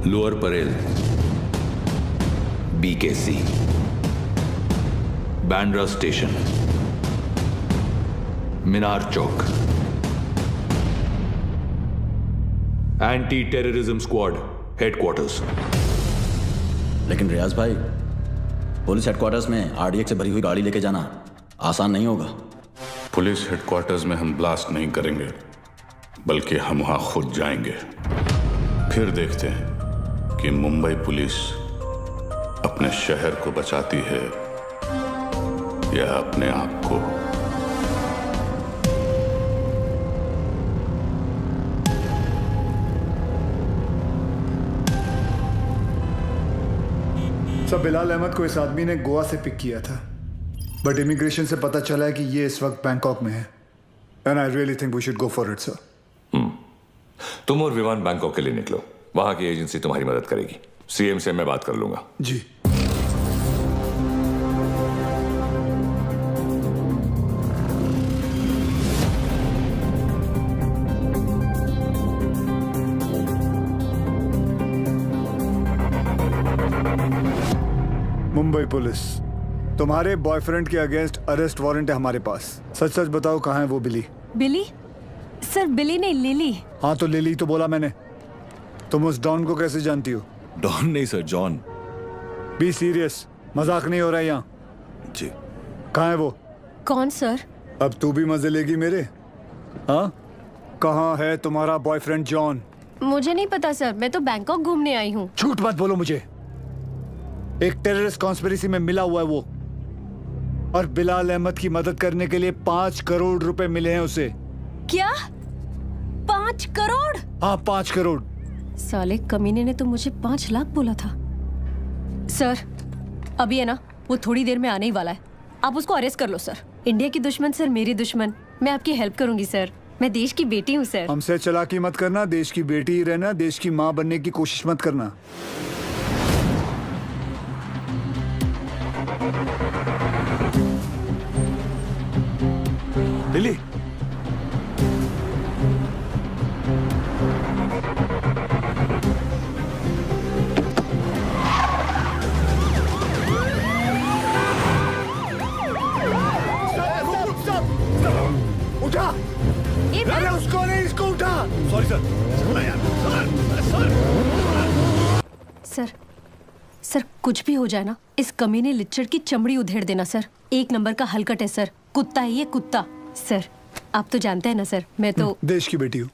S9: Lower Parel, BKC, Bandra station, Minar Chowk. Anti terrorism squad headquarters.
S5: लेकिन रियाज भाई, पुलिस हेडक्वार्टर्स में RDX से भरी हुई गाड़ी लेके जाना आसान नहीं होगा।
S6: पुलिस हेडक्वार्टर्स में हम ब्लास्ट नहीं करेंगे, बल्कि हम वहां खुद जाएंगे। फिर देखते हैं कि मुंबई पुलिस अपने शहर को बचाती है या अपने आप को।
S4: सब बिलाल अहमद को इस आदमी ने गोवा से पिक किया था, बट इमिग्रेशन से पता चला है कि ये इस वक्त बैंकॉक में है। And I really think we should go for it sir.
S6: तुम और विवान बैंकॉक के लिए निकलो, वहां की एजेंसी तुम्हारी मदद करेगी। CM से मैं बात कर लूंगा।
S4: जी। मुंबई पुलिस, तुम्हारे बॉयफ्रेंड के अगेंस्ट अरेस्ट वारंट है हमारे पास। सच सच बताओ कहाँ है वो बिली?
S21: बिली? सर बिली नहीं, लिली।
S4: हाँ तो लिली तो बोला मैंने। तुम उस डॉन को कैसे जानती हो?
S9: डॉन नहीं सर, जॉन।
S4: बी सीरियस, मजाक नहीं हो रहा है यहाँ।
S9: जी।
S21: कहाँ है वो? कौन सर?
S4: अब तू भी मजे लेगी मेरे? हाँ, कहाँ है तुम्हारा बॉयफ्रेंड जॉन?
S21: मुझे नहीं पता सर, मैं तो बैंकॉक घूमने आई हूँ।
S4: झूठ मत बोलो मुझे। एक टेररिस्ट कॉन्स्पिरेसी में मिला हुआ है वो, और बिलाल अहमद की मदद करने के लिए 5 करोड़ रुपए मिले हैं उसे।
S21: क्या? 5 करोड़?
S4: हाँ 5 करोड़।
S21: साले कमीने ने तो मुझे 5 लाख बोला था। सर अभी है ना, वो थोड़ी देर में आने ही वाला है, आप उसको अरेस्ट कर लो सर। इंडिया की दुश्मन सर मेरी दुश्मन, मैं आपकी हेल्प करूंगी सर, मैं देश की बेटी हूँ सर।
S4: हमसे चालाकी मत करना, देश की बेटी ही रहना, देश की माँ बनने की कोशिश मत करना।
S15: लिली,
S4: उठा! अरे उसको नहीं, इसको उठा।
S9: Sorry sir.
S21: सर सर कुछ भी हो जाए ना, इस कमीने लिच्चड़ की चमड़ी उधेड़ देना सर। 1 नंबर का हलकट है सर, कुत्ता है ये, कुत्ता। सर आप तो जानते हैं ना सर, मैं तो
S4: देश की बेटी हूँ।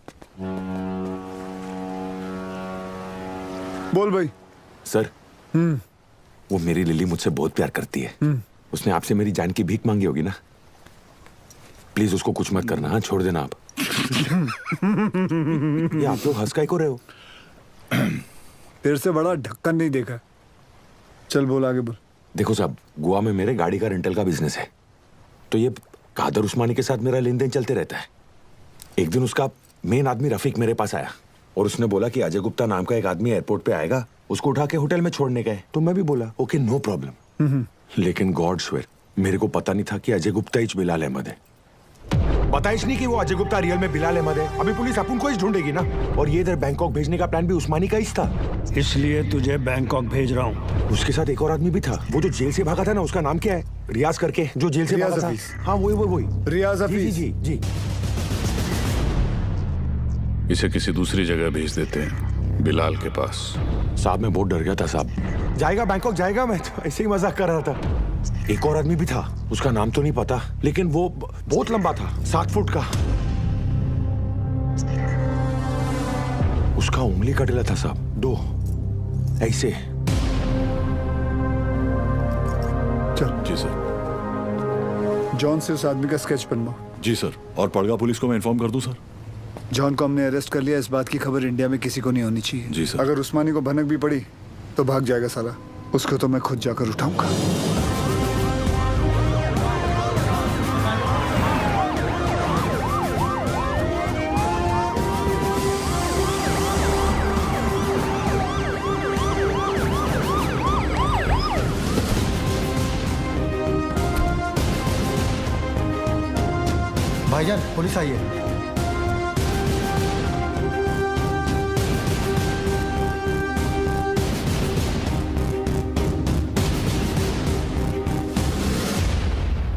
S4: बोल भाई।
S15: सर वो मेरी लिली मुझसे बहुत प्यार करती है। उसने आपसे मेरी जान की भीख मांगी होगी ना? प्लीज उसको कुछ मत करना। हाँ छोड़ देना आप। ये आप लोग हंस काहे को रहे हो?
S4: तेरे से बड़ा ढक्कन नहीं देखा। चल बोल, आगे बोल।
S15: देखो साहब, गोवा में मेरे गाड़ी का रेंटल का बिजनेस है, तो ये कादर उस्मानी के साथ मेरा लेन देन चलते रहता है। एक दिन उसका मेन आदमी रफीक मेरे पास आया और उसने बोला कि अजय गुप्ता नाम का एक आदमी एयरपोर्ट पे आएगा, उसको उठा के होटल में छोड़ने गए। तो मैं भी बोला ओके नो प्रॉब्लम। लेकिन गॉड स्वेयर मेरे को पता नहीं था कि अजय गुप्ता ही बिलाल अहमद है। पता ही नहीं कि वो अजय गुप्ता रियल में बिलाल अहमद है। अभी पुलिस अपन को ही ढूंढेगी ना। और ये इधर बैंकॉक भेजने का प्लान भी उस्मानी का ही था,
S18: इसलिए तुझे बैंकॉक भेज रहा हूँ।
S15: उसके साथ एक और आदमी भी था, वो जो जेल से भागा था ना, उसका नाम क्या है? रियाज करके, जो जेल से भागा था। हाँ वही
S4: रियाज हफीज।
S15: जी जी जी।
S3: इसे किसी दूसरी जगह भेज देते हैं, बिलाल के पास।
S15: साहब मैं बहुत डर गया था साहब। जाएगा बैंकॉक जाएगा, मैं तो ऐसे ही मजाक कर रहा था। एक और आदमी भी था, उसका नाम तो नहीं पता, लेकिन वो बहुत लंबा था, 7 फुट का। उसका उंगली कटेला था साहब, 2 ऐसे।
S4: चल।
S9: जी सर।
S4: जॉन से उस आदमी का स्केच बनवाओ।
S9: जी सर। और पड़गा पुलिस को मैं इन्फॉर्म कर दूं सर?
S4: जॉन को हमने अरेस्ट कर लिया, इस बात की खबर इंडिया में किसी को नहीं होनी चाहिए।
S9: जी सर।
S4: अगर उस्मानी को भनक भी पड़ी तो भाग जाएगा साला, उसको तो मैं खुद जाकर उठाऊंगा।
S1: भाईजान पुलिस आई है।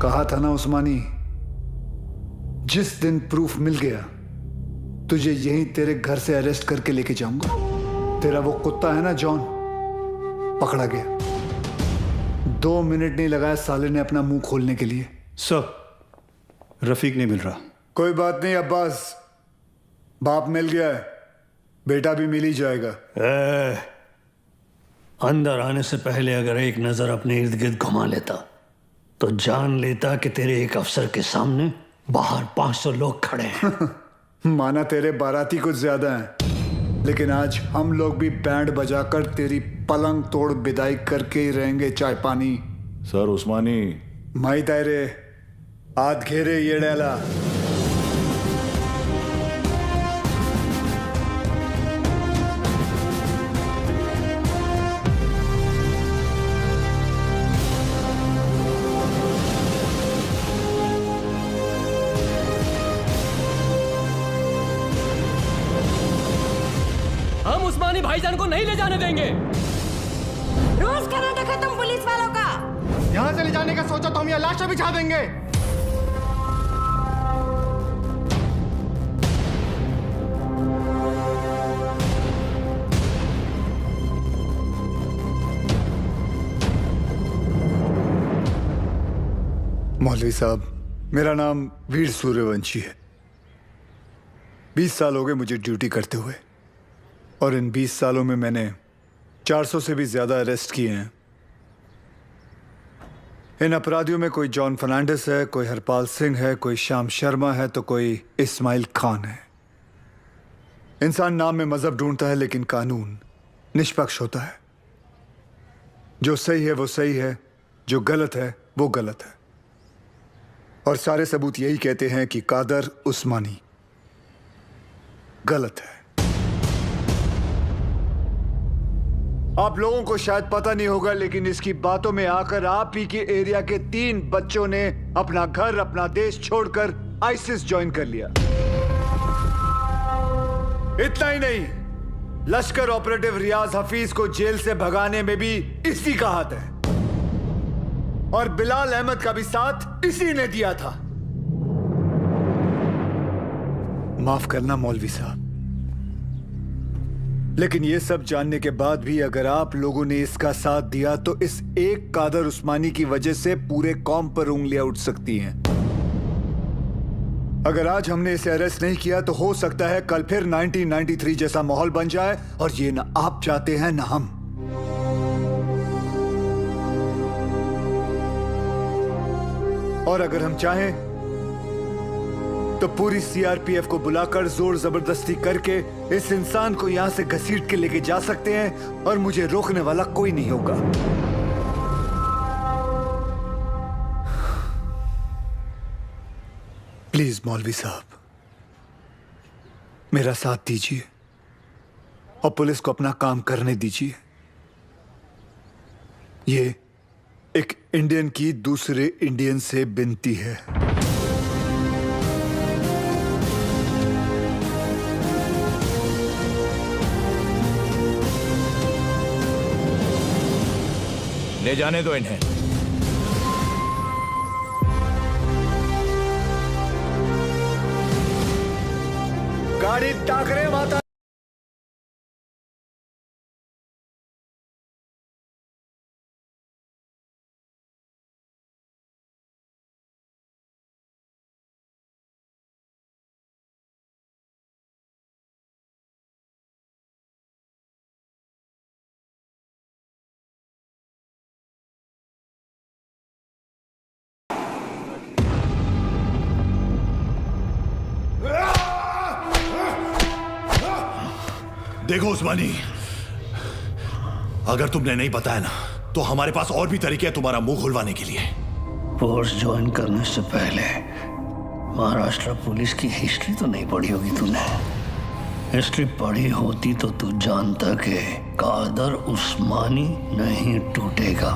S4: कहा था ना उस्मानी, जिस दिन प्रूफ मिल गया तुझे यहीं तेरे घर से अरेस्ट करके लेके जाऊंगा। तेरा वो कुत्ता है ना जॉन, पकड़ा गया। 2 मिनट नहीं लगाया साले ने अपना मुंह खोलने के लिए।
S1: सर रफीक नहीं मिल रहा।
S4: कोई बात नहीं अब्बास, बाप मिल गया है, बेटा भी मिल ही जाएगा।
S18: अंदर आने से पहले अगर एक नजर अपने इर्द गिर्द घुमा लेता तो जान लेता कि तेरे एक अफसर के सामने बाहर 500 लोग खड़े हैं।
S4: माना तेरे बाराती कुछ ज्यादा हैं, लेकिन आज हम लोग भी बैंड बजाकर तेरी पलंग तोड़ विदाई करके ही रहेंगे। चाय पानी
S9: सर उस्मानी
S4: माई तायरे आध घेरे ये डेला।
S22: हम उस्मानी भाईजान को नहीं ले जाने देंगे।
S12: रोज का नाटक है तुम पुलिस वालों का।
S11: यहाँ से ले जाने का सोचा तो हम यहाँ लाशें बिछा देंगे।
S4: मौलवी साहब, मेरा नाम वीर सूर्यवंशी है। 20 साल हो गए मुझे ड्यूटी करते हुए, और इन 20 सालों में मैंने 400 से भी ज्यादा अरेस्ट किए हैं। इन अपराधियों में कोई जॉन फर्नांडिस है, कोई हरपाल सिंह है, कोई श्याम शर्मा है, तो कोई इस्माइल खान है। इंसान नाम में मजहब ढूंढता है, लेकिन कानून निष्पक्ष होता है। जो सही है वो सही है, जो गलत है वो गलत है। और सारे सबूत यही कहते हैं कि कादर उस्मानी गलत है। आप लोगों को शायद पता नहीं होगा, लेकिन इसकी बातों में आकर आप ही के एरिया के 3 बच्चों ने अपना घर, अपना देश छोड़कर आईसिस ज्वाइन कर लिया। इतना ही नहीं, लश्कर ऑपरेटिव रियाज हफीज को जेल से भगाने में भी इसी का हाथ है, और बिलाल अहमद का भी साथ इसी ने दिया था। माफ करना मौलवी साहब, लेकिन यह सब जानने के बाद भी अगर आप लोगों ने इसका साथ दिया तो इस एक कादर उस्मानी की वजह से पूरे कौम पर उंगलियां उठ सकती हैं। अगर आज हमने इसे अरेस्ट नहीं किया तो हो सकता है कल फिर 1993 जैसा माहौल बन जाए, और ये ना आप चाहते हैं ना हम। और अगर हम चाहें तो पूरी सीआरपीएफ को बुलाकर जोर जबरदस्ती करके इस इंसान को यहां से घसीट के लेके जा सकते हैं, और मुझे रोकने वाला कोई नहीं होगा। प्लीज मौलवी साहब, मेरा साथ दीजिए और पुलिस को अपना काम करने दीजिए। ये एक इंडियन की दूसरे इंडियन से विनती है।
S7: ले जाने दो इन्हें।
S4: गाड़ी टाकरे माता।
S9: देखो उस्मानी, अगर तुमने नहीं बताया ना तो हमारे पास और भी तरीके हैं तुम्हारा मुंह खुलवाने के लिए।
S18: फोर्स ज्वाइन करने से पहले महाराष्ट्र पुलिस की हिस्ट्री तो नहीं पढ़ी होगी तूने। हिस्ट्री पढ़ी होती तो तू जानता कि कादर उस्मानी नहीं टूटेगा।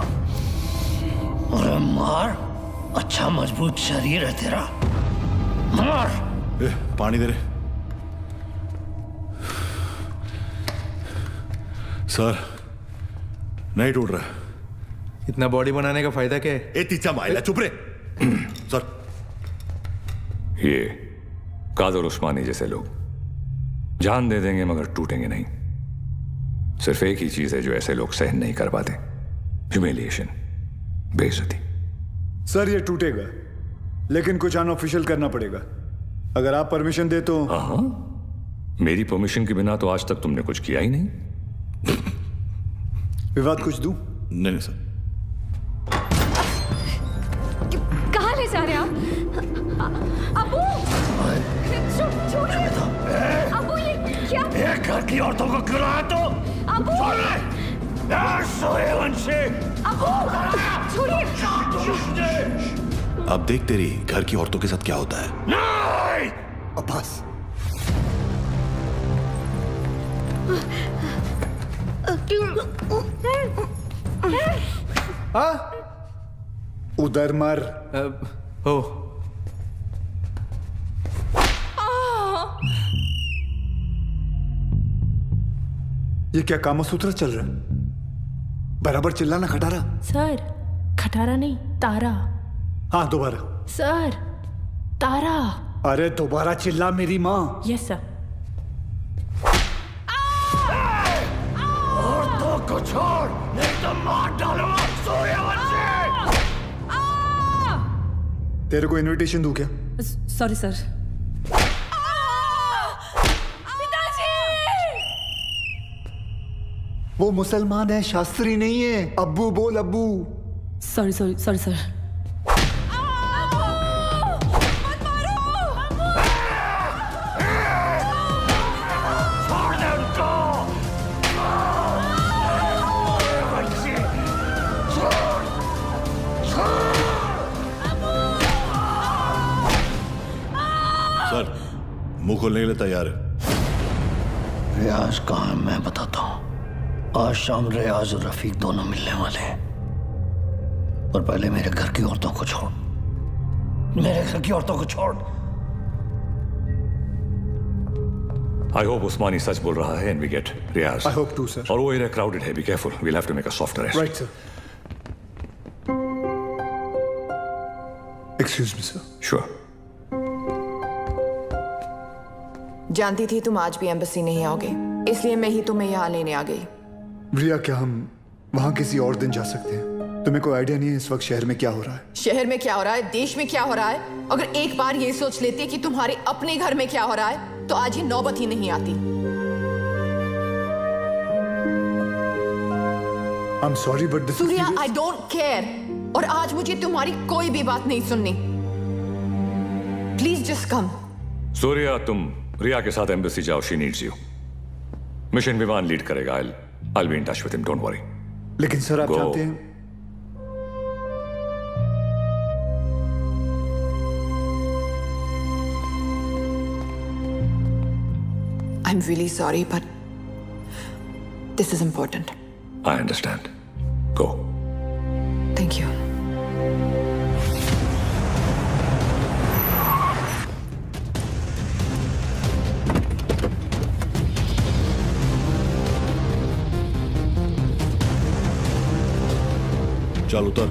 S18: अरे मार, अच्छा मजबूत शरीर है तेरा, मार।
S9: पानी दे रहे सर, नहीं टूट रहा।
S23: इतना बॉडी बनाने का फायदा क्या है?
S9: ए तीचा माइला, चुप रे। सर,
S6: ये कादर उस्मानी जैसे लोग जान दे देंगे मगर टूटेंगे नहीं। सिर्फ एक ही चीज है जो ऐसे लोग सहन नहीं कर पाते, ह्यूमिलिएशन, बेइज्जती।
S4: सर ये टूटेगा, लेकिन कुछ अनऑफिशियल करना पड़ेगा। अगर आप परमिशन दे तो।
S6: हाँ, मेरी परमिशन के बिना तो आज तक तुमने कुछ किया ही नहीं।
S4: विवाद कुछ दूं?
S9: नहीं सर।
S21: कहाँ ले जा रहे हैं आप? अबू, छोड़िए। अबू ये क्या?
S18: एक घर की औरतों को क्यों लाया तू?
S21: अबू,
S18: सूर्यवंशी।
S21: अबू, छोड़िए।
S9: अब देख तेरी घर की औरतों के साथ क्या होता है।
S18: नहीं!
S4: अब्बास, उधर मर।
S23: हो
S4: ये क्या कामसूत्र चल रहा है? बराबर चिल्लाना खटारा।
S10: सर खटारा नहीं, तारा।
S4: हाँ दोबारा।
S10: सर तारा।
S4: अरे दोबारा चिल्ला मेरी माँ।
S10: Yes sir.
S8: औरतों को छोड़, नहीं तो मार डालूंगा सूर्यवंशी।
S4: तेरे को इनविटेशन दूं क्या?
S12: Sorry sir.
S4: वो मुसलमान है, शास्त्री नहीं है। अब्बू बोल अब्बू।
S12: Sorry sorry sorry sir.
S9: Sir मुंह खोलने के लिए तैयार है।
S18: रियाज कहाँ है मैं बताता हूँ। आज शाम रियाज और रफीक दोनों मिलने वाले हैं। और पहले मेरे घर की औरतों को छोड़, मेरे घर की औरतों को छोड़।
S6: आई होप उस्मानी सच बोल रहा है and we get Riyaz.
S4: I hope to sir.
S6: और वो एरिया क्राउडेड है, be careful, we'll have to make a soft arrest.
S4: Right sir. Excuse me sir.
S6: Sure.
S2: जानती थी तुम आज भी एम्बेसी नहीं आओगे, इसलिए मैं ही तुम्हें यहाँ लेने आ गई।
S4: रिया, क्या हम वहां किसी और दिन जा सकते हैं? तुम्हें कोई आइडिया नहीं है इस वक्त शहर में क्या हो रहा है?
S2: शहर में क्या हो रहा है, देश में क्या हो रहा है? अगर एक बार ये सोच लेते कि तुम्हारे अपने घर में क्या हो रहा है तो आज ये नौबत ही नहीं आती।
S4: I'm sorry, but this is
S2: Surya,
S4: serious.
S2: I don't care। और आज मुझे तुम्हारी कोई भी बात नहीं सुननी। Please just come.
S6: सूर्या, तुम रिया के साथ एम्बेसी जाओ, शी नीड्स यू। मिशन विमान लीड करेगा। I'll be in touch with him, don't worry.
S4: लेकिन सर आप जानते हैं
S2: I'm really sorry, but this is important.
S6: I understand. Go.
S2: Thank you.
S9: चल उतर।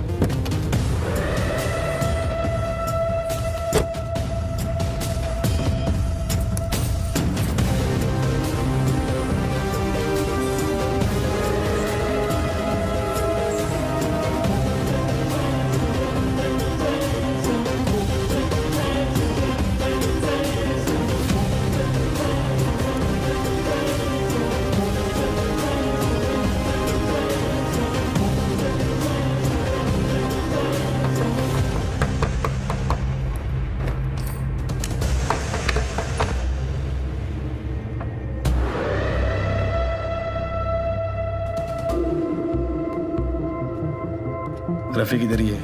S11: रफीक इधर ही है।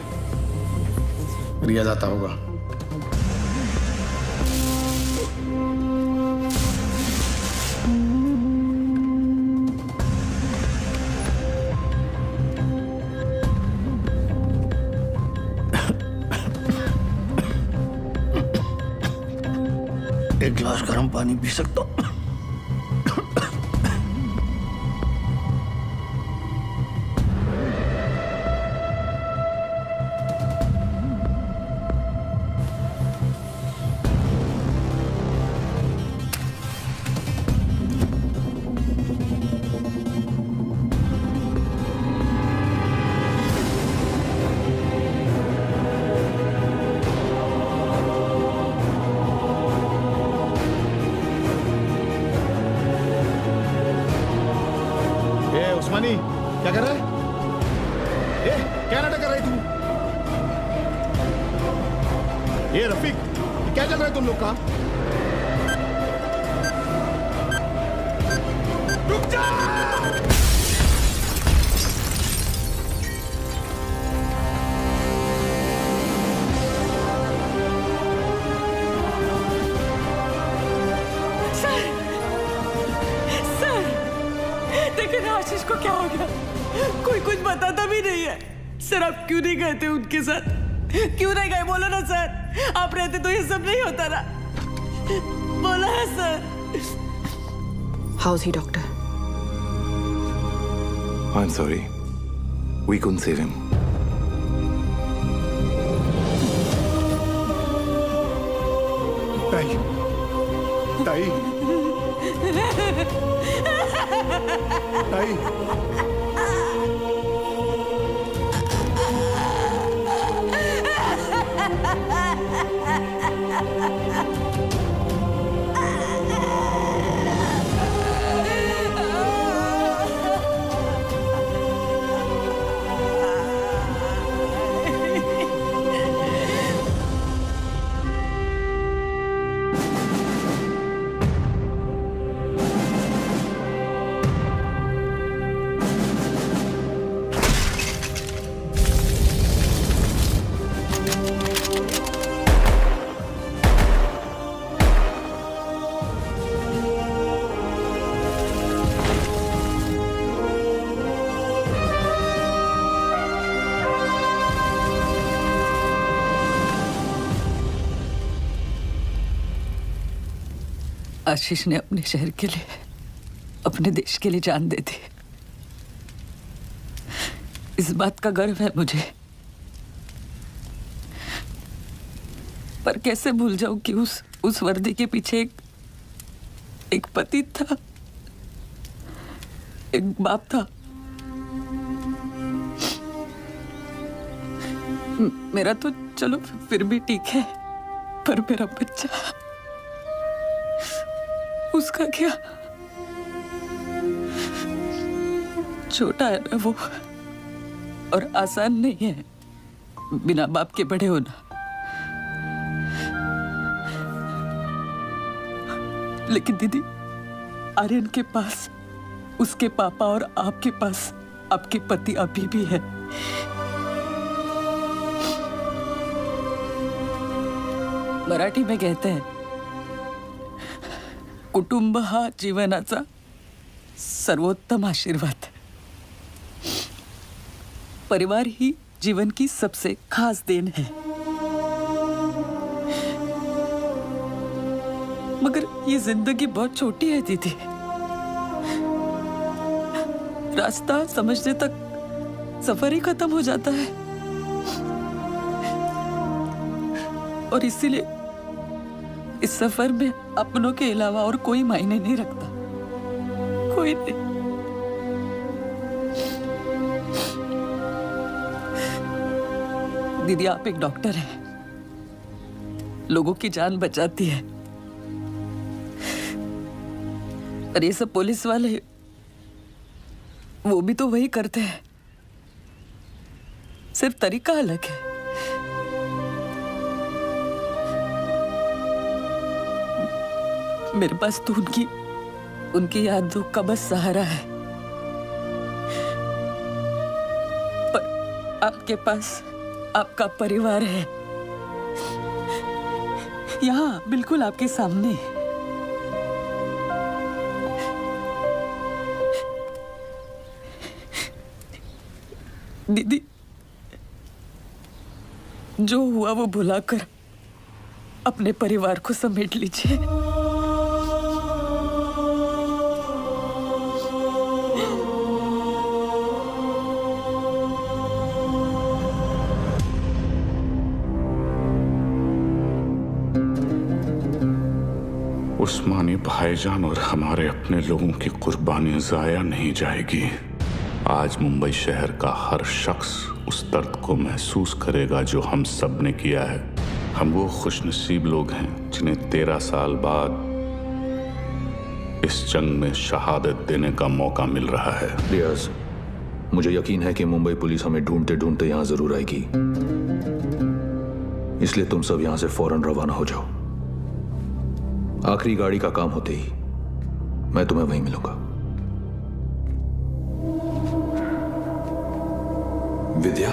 S11: रियाज आता होगा।
S18: एक गिलास गर्म पानी पी सकता हूँ?
S11: उस्मानी क्या कर रहा है? ये क्या नाटक कर रहे तुम? ये रफीक, क्या चल रहा है तुम लोग का? रुक जा!
S12: लेकिन आशीष को क्या हो गया? कोई कुछ बताता भी नहीं है। सर आप क्यों नहीं गए थे उनके साथ? क्यों नहीं गए? बोलो ना सर, आप रहते तो ये सब नहीं होता ना। बोलो ना sir.
S2: How's he, doctor?
S15: I'm sorry, We couldn't save him.
S4: ताई, ताई, ताई,
S12: आशीष ने अपने शहर के लिए, अपने देश के लिए जान दे दी। इस बात का गर्व है मुझे। पर कैसे भूल जाऊं कि उस वर्दी के पीछे एक पति था, एक बाप था। मेरा तो चलो फिर भी ठीक है, पर मेरा बच्चा, उसका क्या? छोटा है ना वो, और आसान नहीं है बिना बाप के बड़े होना। लेकिन दीदी, आर्यन के पास उसके पापा और आपके पास आपके पति अभी भी है। मराठी में कहते हैं, कुटुंब हा जीवनाचा सर्वोत्तम आशीर्वाद। परिवार ही जीवन की सबसे खास देन है। मगर ये जिंदगी बहुत छोटी है दीदी। रास्ता समझने तक सफर ही खत्म हो जाता है। और इसीलिए इस सफर में अपनों के अलावा और कोई मायने नहीं रखता, कोई नहीं। दीदी, आप एक डॉक्टर हैं, लोगों की जान बचाती है। और ये सब पुलिस वाले, वो भी तो वही करते हैं, सिर्फ तरीका अलग है। मेरे पास तो उनकी यादों का बस सहारा है। पर आपके पास आपका परिवार है, यहाँ बिल्कुल आपके सामने। दीदी, जो हुआ वो भुलाकर अपने परिवार को समेट लीजिए।
S3: उस्मानी भाईजान और हमारे अपने लोगों की कुर्बानी जाया नहीं जाएगी। आज मुंबई शहर का हर शख्स उस दर्द को महसूस करेगा जो हम सब ने किया है। हम वो खुशनसीब लोग हैं जिन्हें 13 साल बाद इस जंग में शहादत देने का मौका मिल रहा है।
S15: रियाज, मुझे यकीन है कि मुंबई पुलिस हमें ढूंढते ढूंढते यहाँ जरूर आएगी, इसलिए तुम सब यहाँ से फौरन रवाना हो जाओ। आखिरी गाड़ी का काम होते ही मैं तुम्हें वहीं मिलूंगा।
S9: विद्या,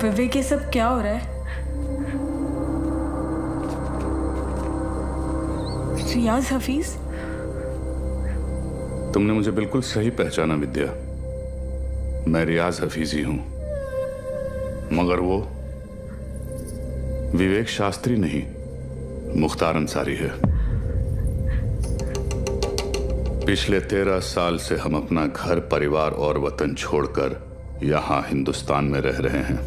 S10: विवेक, ये सब क्या हो रहा है? रियाज हफीज?
S3: तुमने मुझे बिल्कुल सही पहचाना विद्या। मैं रियाज हफीज ही हूं, मगर वो विवेक शास्त्री नहीं, मुख्तार अंसारी है। पिछले 13 साल से हम अपना घर परिवार और वतन छोड़कर यहां हिंदुस्तान में रह रहे हैं।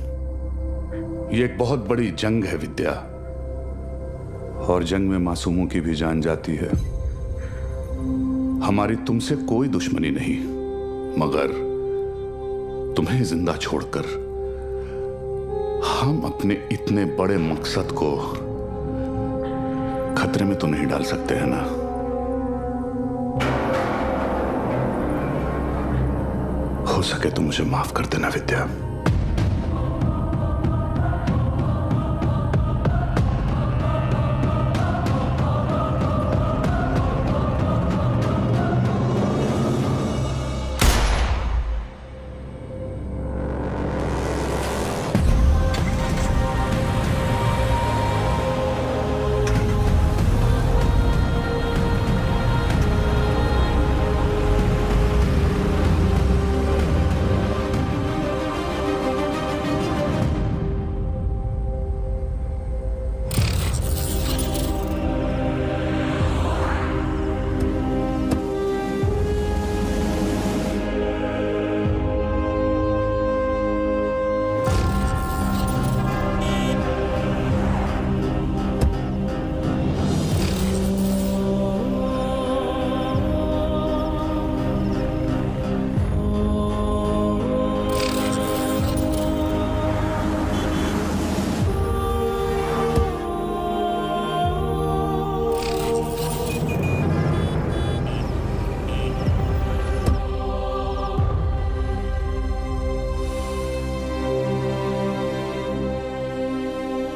S3: ये एक बहुत बड़ी जंग है विद्या, और जंग में मासूमों की भी जान जाती है। हमारी तुमसे कोई दुश्मनी नहीं, मगर तुम्हें जिंदा छोड़कर हम अपने इतने बड़े मकसद को खतरे में तो नहीं डाल सकते हैं ना। हो सके तो मुझे माफ कर देना विद्या।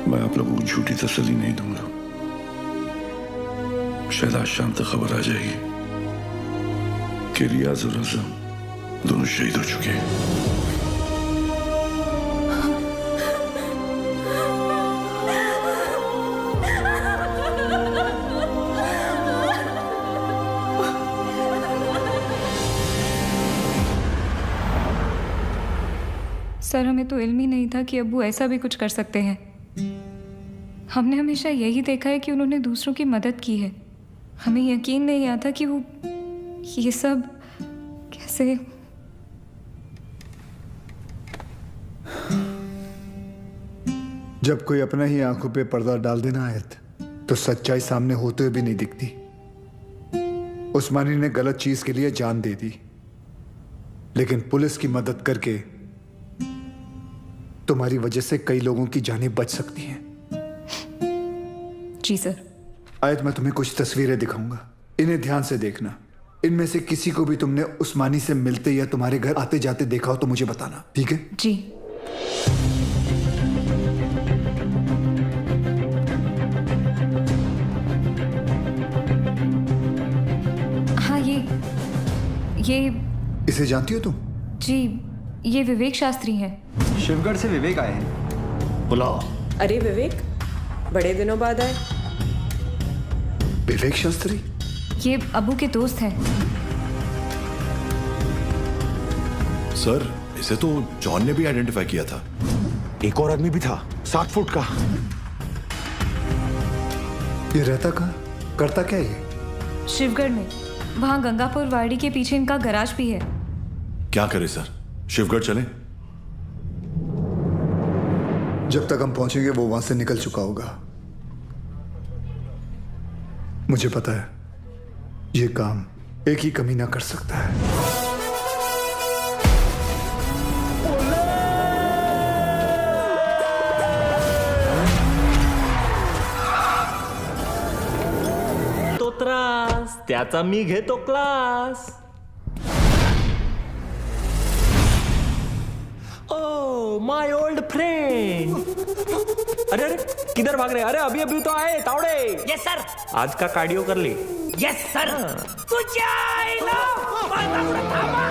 S9: मैं आप लोगों को झूठी तसल्ली नहीं दूंगा। शायद आज शाम तक खबर आ जाएगी कि रियाज और आजम दोनों शहीद हो चुके हैं।
S10: सर, हमें तो इल्म ही नहीं था कि अब्बू ऐसा भी कुछ कर सकते हैं। हमने हमेशा यही देखा है कि उन्होंने दूसरों की मदद की है। हमें यकीन नहीं आता कि वो ये सब कैसे।
S4: जब कोई अपना ही आंखों पे पर्दा डाल देना आयत, तो सच्चाई सामने होते हुए भी नहीं दिखती। उस्मानी ने गलत चीज के लिए जान दे दी, लेकिन पुलिस की मदद करके तुम्हारी वजह से कई लोगों की जानें बच सकती हैं।
S10: जी सर।
S4: आयत, मैं तुम्हें कुछ तस्वीरें दिखाऊंगा, इन्हें ध्यान से देखना। इनमें से किसी को भी तुमने उस्मानी से मिलते या तुम्हारे घर आते जाते देखा हो तो मुझे बताना, ठीक है?
S10: जी। हाँ, ये
S4: इसे जानती हो तुम?
S10: जी, ये विवेक शास्त्री हैं।
S1: शिवगढ़ से विवेक आए हैं।
S4: बुलाओ।
S12: अरे विवेक, बड़े दिनों बाद आए।
S4: विवेक शास्त्री?
S10: ये अबू के दोस्त हैं।
S9: सर, इसे तो जॉन ने भी आइडेंटिफाई किया था।
S15: एक और आदमी भी था, 60 फुट का।
S4: ये रहता कहाँ, करता क्या ये?
S10: शिवगढ़ में, वहां गंगापुर वाड़ी के पीछे इनका गराज भी है।
S9: क्या करे सर, शिवगढ़ चले?
S4: जब तक हम पहुंचेंगे वो वहां से निकल चुका होगा। मुझे पता है ये काम एक ही कमीना कर सकता है।
S13: तो त्रास त्याचा मी घेतो class. Oh my old friend. अरे अरे किधर भाग रहे? अरे अभी अभी तो आए तावड़े।
S16: Yes sir.
S13: आज का कार्डियो कर ली?
S16: Yes sir. तुझ्या आईला माझा पुढे थांबा।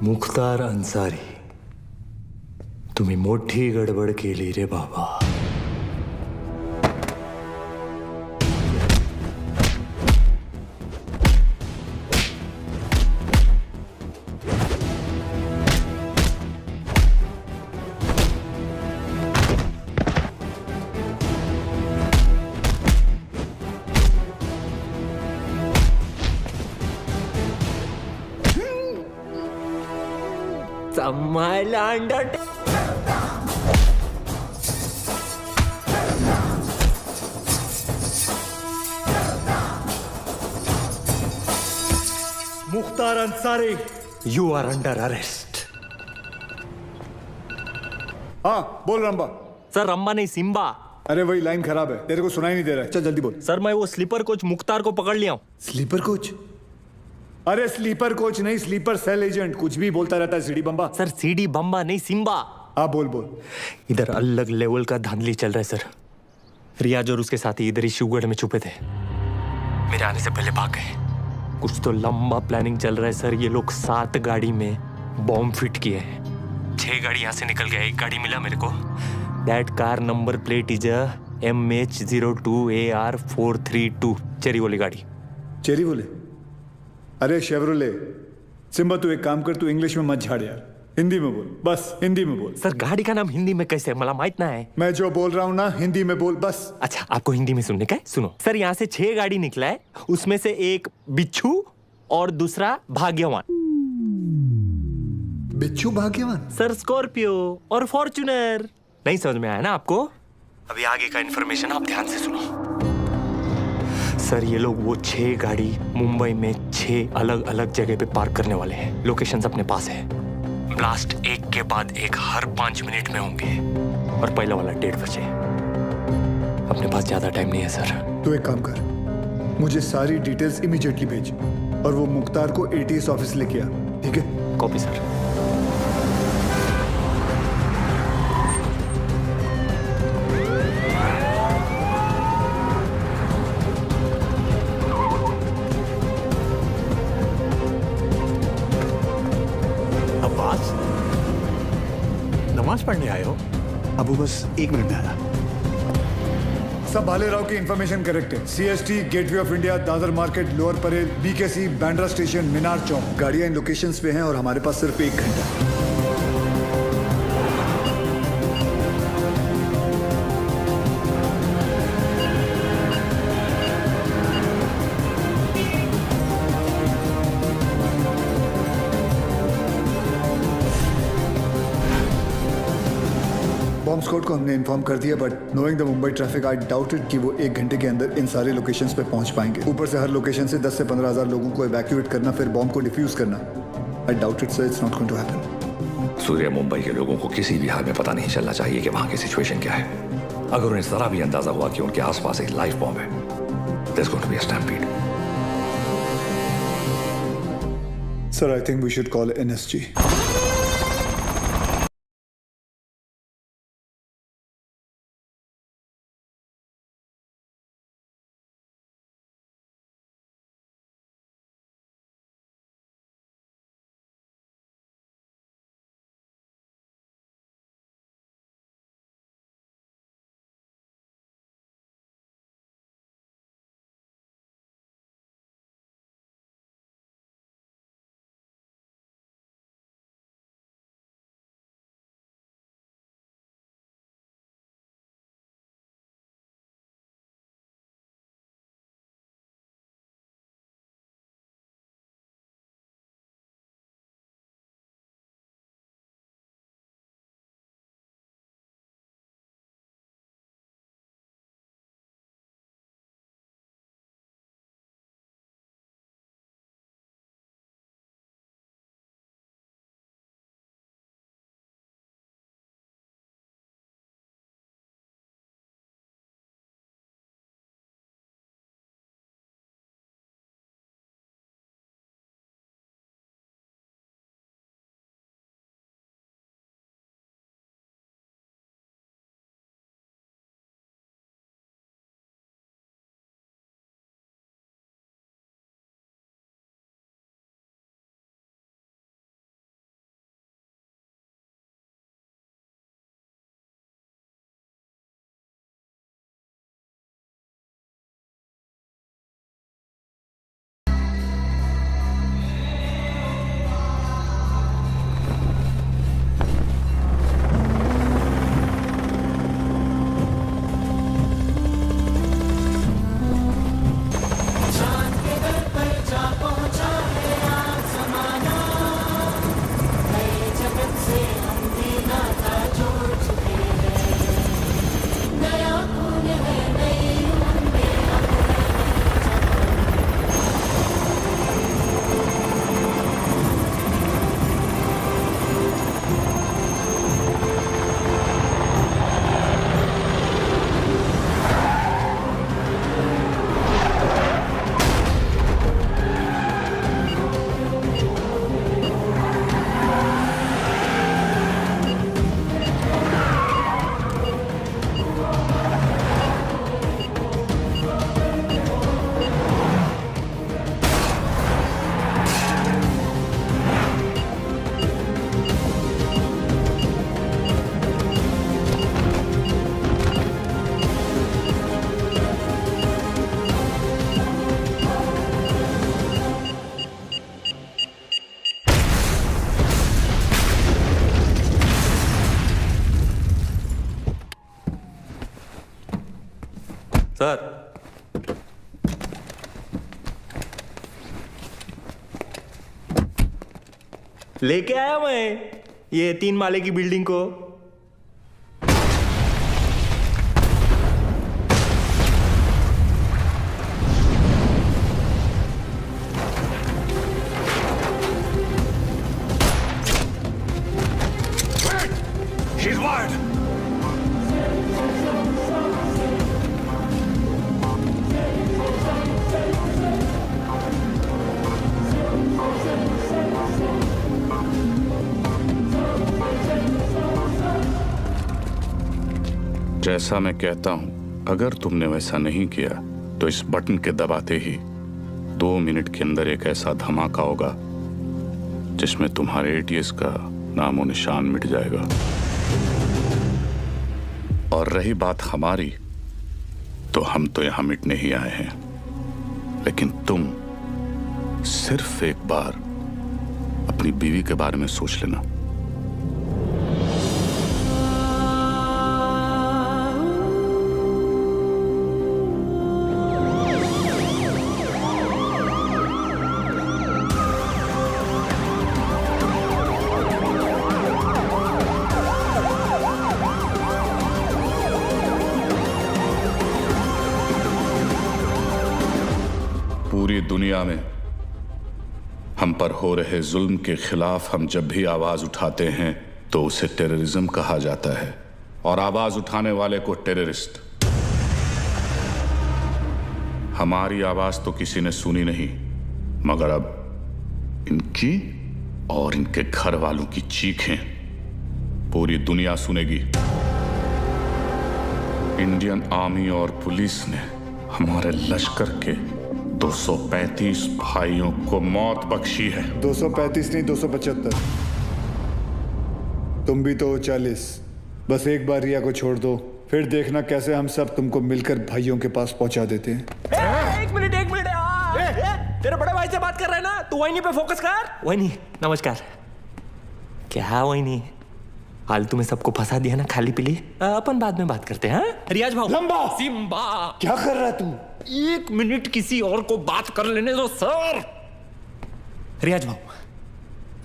S13: मुख्तार अन्सारी, तुम्ही मोठी गडबड केली रे बाबा.
S16: समायला under
S4: Mukhtar Ansari,
S13: you are under arrest.
S4: हाँ बोल रंबा.
S13: सर रंबा नहीं, सिम्बा.
S4: अरे वही लाइन खराब है, तेरे को सुनाई नहीं दे रहा है. चल जल्दी बोल.
S13: सर मैं वो स्लीपर कोच मुख्तार को पकड़ लिया हूँ.
S4: Sleeper coach? अरे स्लीपर कोच नहीं, स्लीपर सेल एजेंट. कुछ भी बोलता रहता है सीडी बम्बा.
S13: सर सीडी बम्बा नहीं, सिम्बा.
S4: हाँ बोल बोल.
S13: इधर अलग लेवल का धांधली चल रहा है सर. रियाज और उसके साथी इधर ही शिवगढ़ में छुपे थे. मेरे आने से पहले भाग गए. कुछ तो लंबा प्लानिंग चल रहा है सर. ये लोग 7 गाड़ी में बॉम्ब फिट किए हैं. 6 गाड़ी यहाँ से निकल गया, 1 गाड़ी मिला मेरे को. That car number plate is MH02AR432. Cherry वाली गाड़ी.
S4: चेरी बोले? अरे शेवरोले. सिम्बा तू एक काम कर, तू इंग्लिश में मत झाड़ यार, हिंदी में बोल. बस हिंदी में बोल.
S13: सर गाड़ी का नाम हिंदी में कैसे, मला माहित ना है.
S4: मैं जो बोल रहा हूँ ना हिंदी में बोल बस.
S13: अच्छा आपको हिंदी में सुनने का है? सुनो सर, यहाँ से 6 गाड़ी निकला है. उसमें से एक बिच्छू और दूसरा भाग्यवान.
S4: बिच्छू भाग्यवान?
S13: सर स्कॉर्पियो और फॉर्च्यूनर. नहीं समझ में आया ना आपको? अभी आगे का इन्फॉर्मेशन आप ध्यान से सुनो. सर ये लोग वो 6 गाड़ी मुंबई में 6 अलग अलग जगह पे पार्क करने वाले हैं. लोकेशंस अपने पास है. ब्लास्ट एक के बाद एक हर 5 मिनट में होंगे. और पहला वाला 1:30 बजे. अपने पास ज्यादा टाइम नहीं है सर.
S4: तू एक काम कर, मुझे सारी डिटेल्स इमीडिएटली भेज और वो मुख्तार को ATS ऑफिस लेके आ. ठीक है?
S13: Copy sir.
S8: नमाज पढ़ने आए हो?
S4: अबू बस 1 मिनट में आया. सब भाले राव की इंफॉर्मेशन करेक्ट है. CST, gateway of India, Dadar market, Lower Parel, BKC, Bandra station, Minar Chowk. गाड़ियां इन लोकेशंस पे हैं और हमारे पास सिर्फ 1 घंटा है. बॉम्ब स्क्वाड को हमने इन्फॉर्म कर दिया, but knowing the Mumbai traffic I doubted कि वो 1 घंटे के अंदर इन सारे लोकेशंस पे पहुंच पाएंगे. ऊपर से हर लोकेशन से 10 से 15 हजार लोगों को इवैक्यूएट करना, फिर बॉम्ब को डिफ्यूज करना. I doubted sir, it's not going to happen.
S6: Surya, Mumbai के लोगों को किसी भी हाल में पता नहीं चलना चाहिए कि वहां की सिचुएशन क्या है. अगर उन्हें जरा भी अंदाजा हुआ कि उनके आसपास एक लाइव बॉम्ब है, there is going to be a stampede.
S4: Sir I think we should call NSG.
S13: लेके आया मैं ये 3 माले की बिल्डिंग को।
S8: She's wired.
S3: जैसा मैं कहता हूं, अगर तुमने वैसा नहीं किया तो इस बटन के दबाते ही 2 मिनट के अंदर एक ऐसा धमाका होगा जिसमें तुम्हारे एटीएस का नामो निशान मिट जाएगा। और रही बात हमारी, तो हम तो यहां मिटने ही आए हैं, लेकिन तुम सिर्फ एक बार अपनी बीवी के बारे में सोच लेना। पूरी दुनिया में हम पर हो रहे जुल्म के खिलाफ हम जब भी आवाज उठाते हैं तो उसे टेररिज्म कहा जाता है, और आवाज उठाने वाले को टेररिस्ट। हमारी आवाज तो किसी ने सुनी नहीं, मगर अब इनकी और इनके घर वालों की चीखें पूरी दुनिया सुनेगी। इंडियन आर्मी और पुलिस ने हमारे लश्कर के 235 भाइयों को मौत बख्शी है।
S4: 235 नहीं, 275। तुम भी तो 40। बस एक बार रिया को छोड़ दो, फिर देखना कैसे हम सब तुमको मिलकर भाइयों के पास पहुंचा देते हैं।
S13: एक मिनट तेरे बड़े भाई से बात कर रहा है ना, तू वही पे फोकस कर। वही नमस्कार। क्या वही फालतू में सबको फंसा दिया ना, खाली पीली। अपन बाद में बात करते हैं। रियाज भाऊ।
S4: लंबा
S13: सिम्बा
S4: क्या कर रहा है तू?
S13: 1 मिनट किसी और को बात कर लेने दो सर। रियाज भाऊ,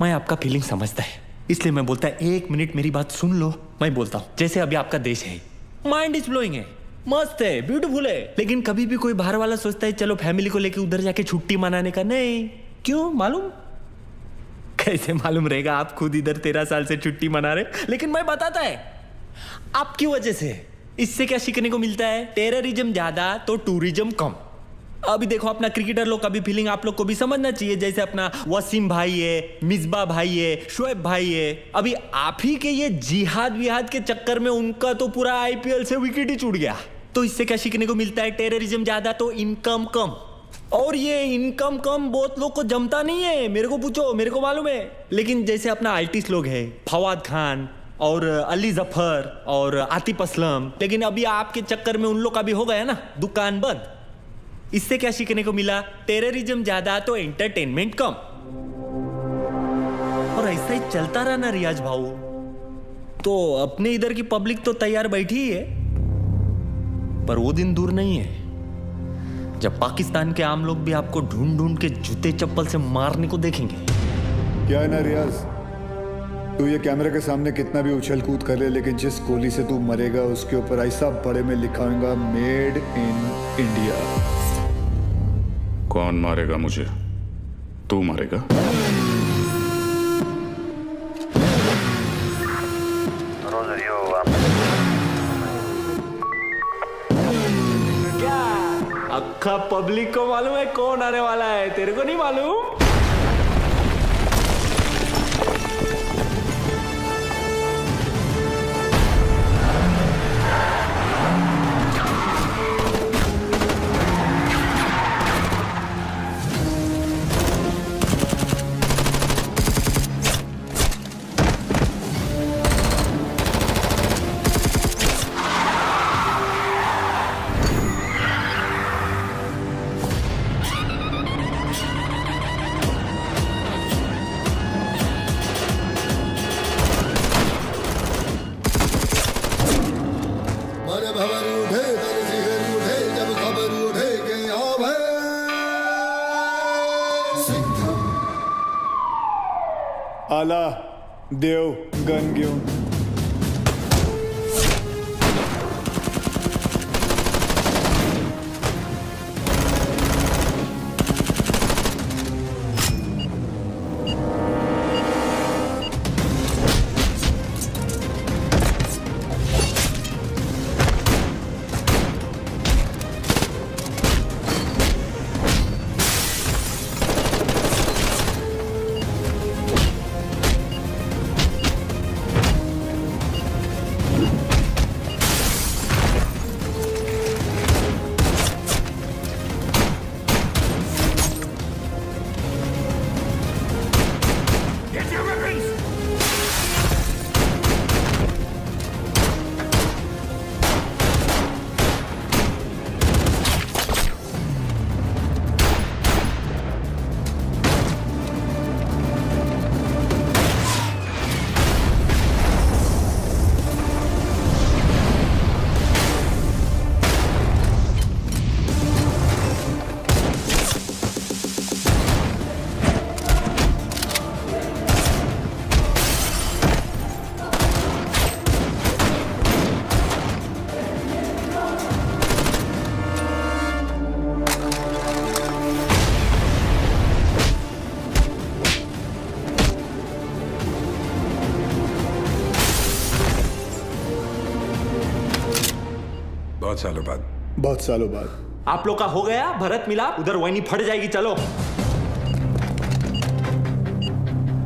S13: मैं आपका फीलिंग समझता है, इसलिए मैं बोलता है 1 मिनट मेरी बात सुन लो। मैं बोलता हूँ, जैसे अभी आपका देश है, माइंड इज ब्लोइंग है, मस्त है, ब्यूटीफुल है, लेकिन कभी भी कोई बाहर वाला सोचता है चलो फैमिली को लेके उधर जाके छुट्टी मनाने का। नहीं, क्यों मालूम? कैसे मालूम रहेगा? आप खुद इधर 13 साल से छुट्टी मना रहे, लेकिन मैं बताता है आपकी वजह से। इससे क्या सीखने को मिलता है? टेररिज्म ज्यादा तो टूरिज्म कम। अभी देखो अपना क्रिकेटर लोग का भी फीलिंग आप लोग को भी समझना चाहिए। जैसे अपना वसीम भाई है, मिसबा भाई है, शोएब भाई है, अभी आप ही के ये जिहाद विहाद के चक्कर में उनका तो पूरा आईपीएल से विकेट ही छूट गया। तो इससे क्या सीखने को मिलता है? टेररिज्म ज्यादा तो इनकम कम। और ये इनकम कम बहुत लोग को जमता नहीं है, मेरे को पूछो, मेरे को मालूम है। लेकिन जैसे अपना आर्टिस्ट लोग है, फवाद खान और अली जफर और आतिफ असलम, लेकिन अभी आपके चक्कर में उन लोग का भी हो गया ना दुकान बंद। इससे क्या सीखने को मिला? टेररिज्म ज्यादा तो एंटरटेनमेंट कम। और ऐसा ही चलता रहा ना रियाज भाऊ, तो अपने इधर की पब्लिक तो तैयार बैठी ही है, पर वो दिन दूर नहीं है जब पाकिस्तान के आम लोग भी आपको ढूंढ ढूंढ के जूते चप्पल से मारने को देखेंगे।
S4: क्या है ना रियाज, तू ये कैमरे के सामने कितना भी उछल कूद कर ले, लेकिन जिस गोली से तू मरेगा उसके ऊपर ऐसा बड़े में लिखाऊंगा, मेड इन इंडिया।
S3: कौन मारेगा मुझे? तू मारेगा?
S13: क्या अक्खा पब्लिक को मालूम है कौन आने वाला है? तेरे को नहीं मालूम?
S4: आला देव गन घेऊन. बहुत सालों बाद
S13: आप लोग का हो गया भरत मिला. उधर वही फट जाएगी. चलो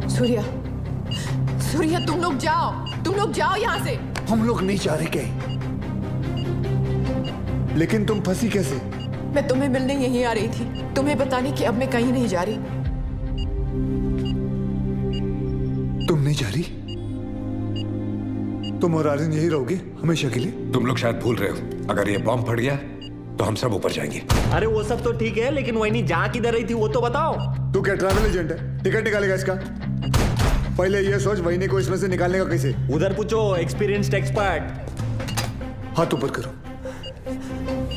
S2: सूर्या, सूर्या तुम लोग जाओ यहाँ से.
S4: हम लोग नहीं जा रहे कहीं. लेकिन तुम फंसी कैसे?
S2: मैं तुम्हें मिलने यहीं आ रही थी, तुम्हें बताने कि अब मैं कहीं नहीं जा रही.
S4: तुम नहीं जा रही? तुम और आर्यन यही रहोगे हमेशा के लिए?
S8: तुम लोग शायद भूल रहे हो, अगर ये बॉम्ब फट गया तो हम सब ऊपर जाएंगे.
S13: अरे वो सब तो ठीक है, लेकिन वही जा किधर रही थी वो तो बताओ.
S4: तू क्या ट्रैवल एजेंट है? टिकट निकालेगा इसका? पहले ये सोच वहीने को इसमें से निकालने का कैसे.
S13: उधर पूछो एक्सपीरियंस्ड एक्सपर्ट.
S4: हाथ ऊपर करो.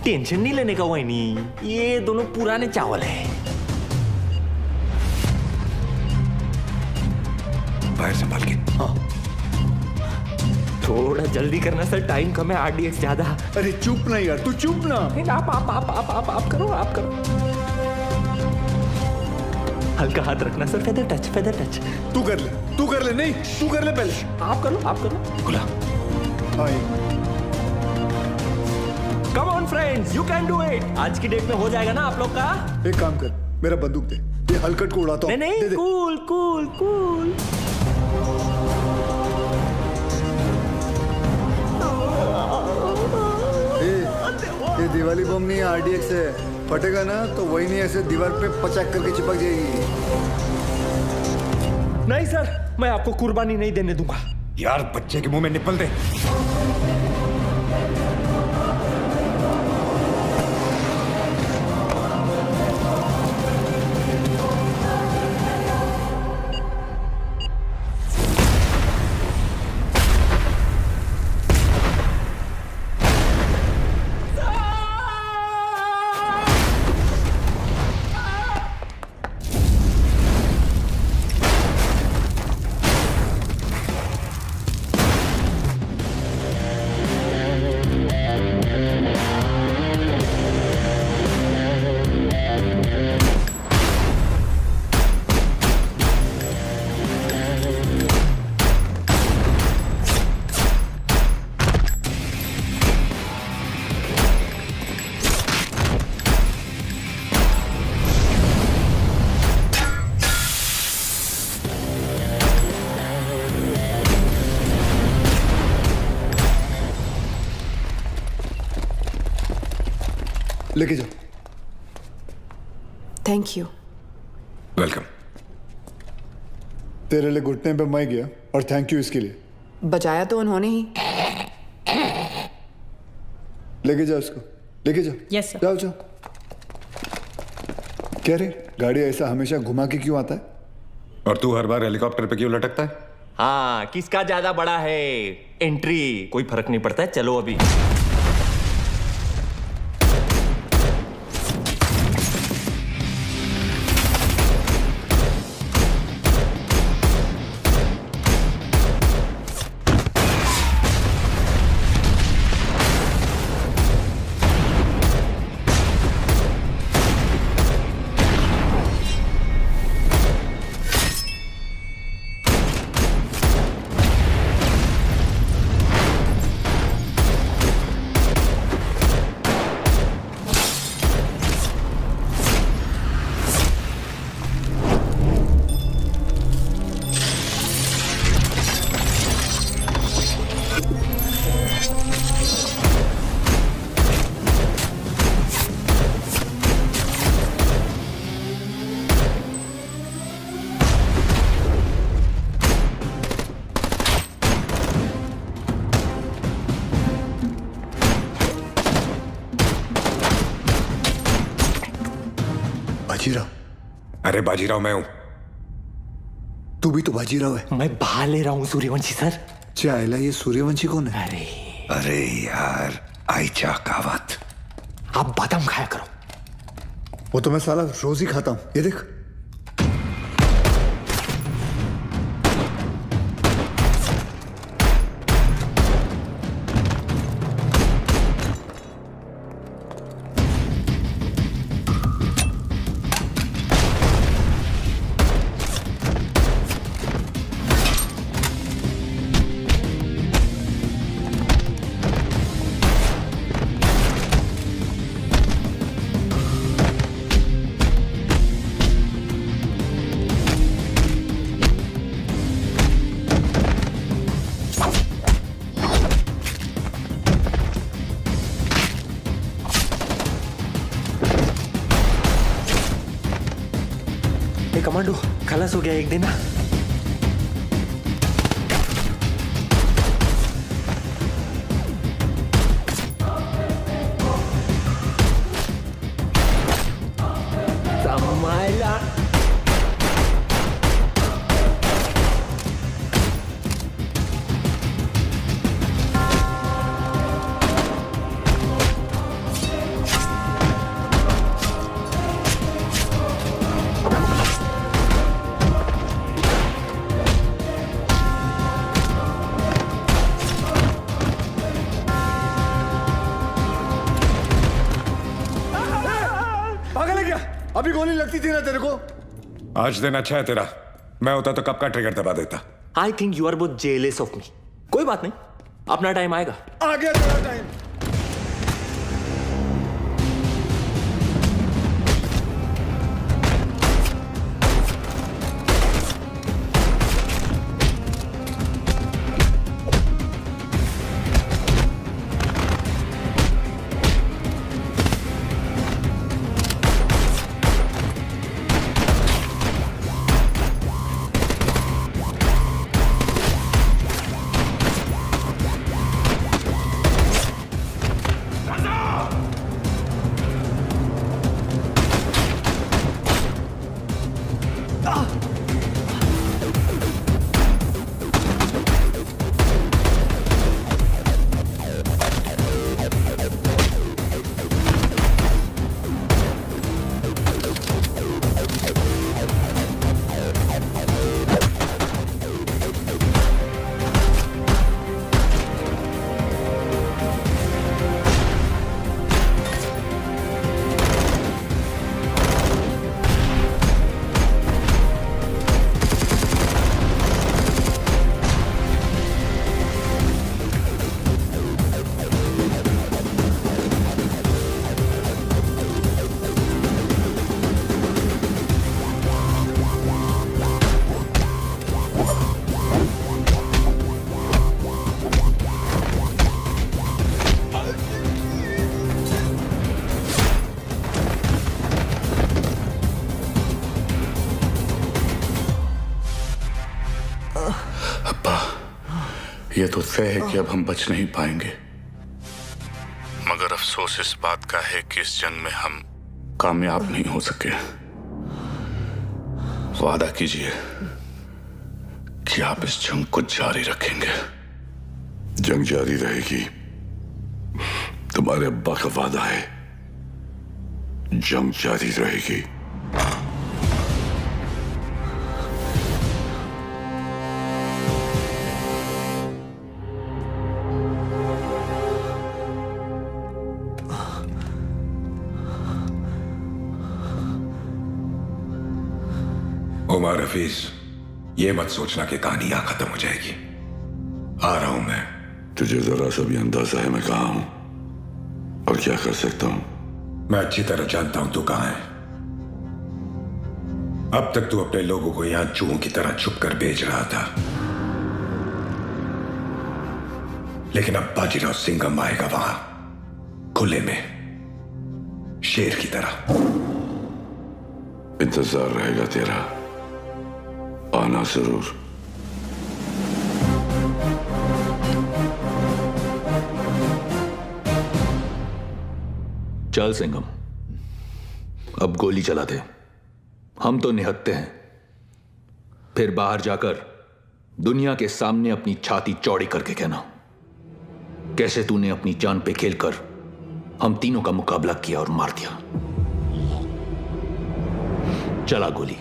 S13: टेंशन नहीं लेने का वही. ये दोनों पुराने चावल है.
S8: बाहर संभाल के.
S4: हाँ
S13: थोड़ा जल्दी करना सर, टाइम कम है. आरडीएक्स ज्यादा.
S4: अरे चुप ना यार, तू चुप ना.
S13: आप करो. हल्का हाथ रखना सर. Feather touch.
S4: तू कर ले. नहीं तू कर ले पहले.
S13: आप करो.
S8: खुला.
S13: Come on friends, you can do it. आज की डेट में हो जाएगा ना आप लोग का.
S4: एक काम कर, मेरा बंदूक दे. ये हलकट को उड़ाता हूं.
S13: नहीं कूल.
S4: ये दिवाली बम नहीं, आरडीएक्स है. फटेगा ना तो वही नहीं ऐसे दीवार पे पचाक करके चिपक जाएगी.
S13: नहीं सर, मैं आपको कुर्बानी नहीं देने दूंगा.
S8: यार बच्चे के मुंह में निपल दे.
S4: लेके जाओ.
S2: Thank you.
S8: वेलकम.
S4: तेरे लिए घुटने पे मैं गया और थैंक यू इसके लिए.
S2: बजाया तो उन्होंने ही.
S4: लेके जाओ इसको. लेके जाओ.
S12: Yes sir.
S4: जाओ. क्या रे, गाड़ी ऐसा हमेशा घुमा के क्यों आता है?
S8: और तू हर बार हेलीकॉप्टर पे क्यों लटकता है?
S13: हाँ, किसका ज्यादा बड़ा है एंट्री, कोई फर्क नहीं पड़ता है. चलो अभी.
S8: अरे बाजीराव मैं हूं। तू भी तो बाजीराव है।
S13: मैं बाहर ले रहा हूँ सूर्यवंशी सर।
S4: चाइला ये सूर्यवंशी कौन है?
S8: अरे यार आइचा कावत।
S13: आप बादाम खाया करो।
S4: वो तो मैं साला रोज ही खाता हूं, ये देख।
S13: कमांडो खलास हो गया एक दिन।
S16: संभाला।
S4: अभी गोली लगती थी ना तेरे को।
S8: आज दिन अच्छा है तेरा, मैं होता तो कब का ट्रिगर दबा देता।
S13: I think you are both jealous of me. कोई बात नहीं, अपना टाइम आएगा।
S4: आ गया तेरा टाइम।
S3: ये तो तय है कि अब हम बच नहीं पाएंगे, मगर अफसोस इस बात का है कि इस जंग में हम कामयाब नहीं हो सके। वादा कीजिए कि आप इस जंग को जारी रखेंगे।
S9: जंग जारी रहेगी, तुम्हारे अब्बा का वादा है। जंग जारी रहेगी।
S8: उमर हफीज, ये मत सोचना कि कहानी यहां खत्म हो जाएगी। आ रहा हूं मैं।
S9: तुझे जरा सा भी अंदाजा है मैं कहां हूं और क्या कर सकता हूं?
S8: मैं अच्छी तरह जानता हूं तू कहां है। अब तक तू अपने लोगों को यहां चूहों की तरह छुप कर बेच रहा था, लेकिन अब बाजीराव सिंघम आएगा वहां खुले में, शेर की तरह।
S9: इंतजार रहेगा तेरा, आना जरूर।
S15: चल सिंघम, अब गोली चला दे।
S17: हम तो निहत्ते हैं, फिर बाहर जाकर दुनिया के सामने अपनी छाती चौड़ी करके कहना कैसे तूने अपनी जान पे खेलकर हम तीनों का मुकाबला किया और मार दिया। चला गोली।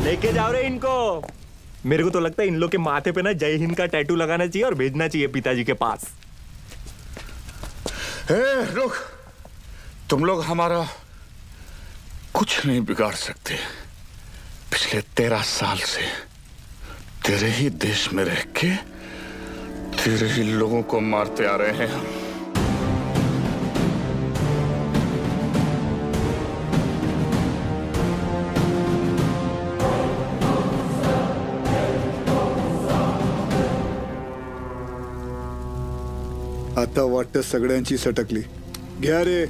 S13: लेके जाओ रे इनको। मेरे को तो लगता है इन लोग के माथे पे ना जय हिंद का टैटू लगाना चाहिए और भेजना चाहिए पिताजी के पास।
S3: रुक, तुम लोग हमारा कुछ नहीं बिगाड़ सकते। पिछले 13 साल से तेरे ही देश में रह के तेरे ही लोगों को मारते आ रहे हैं हम।
S4: आता वाटतं सगळ्यांची सटकली. घ्या रे.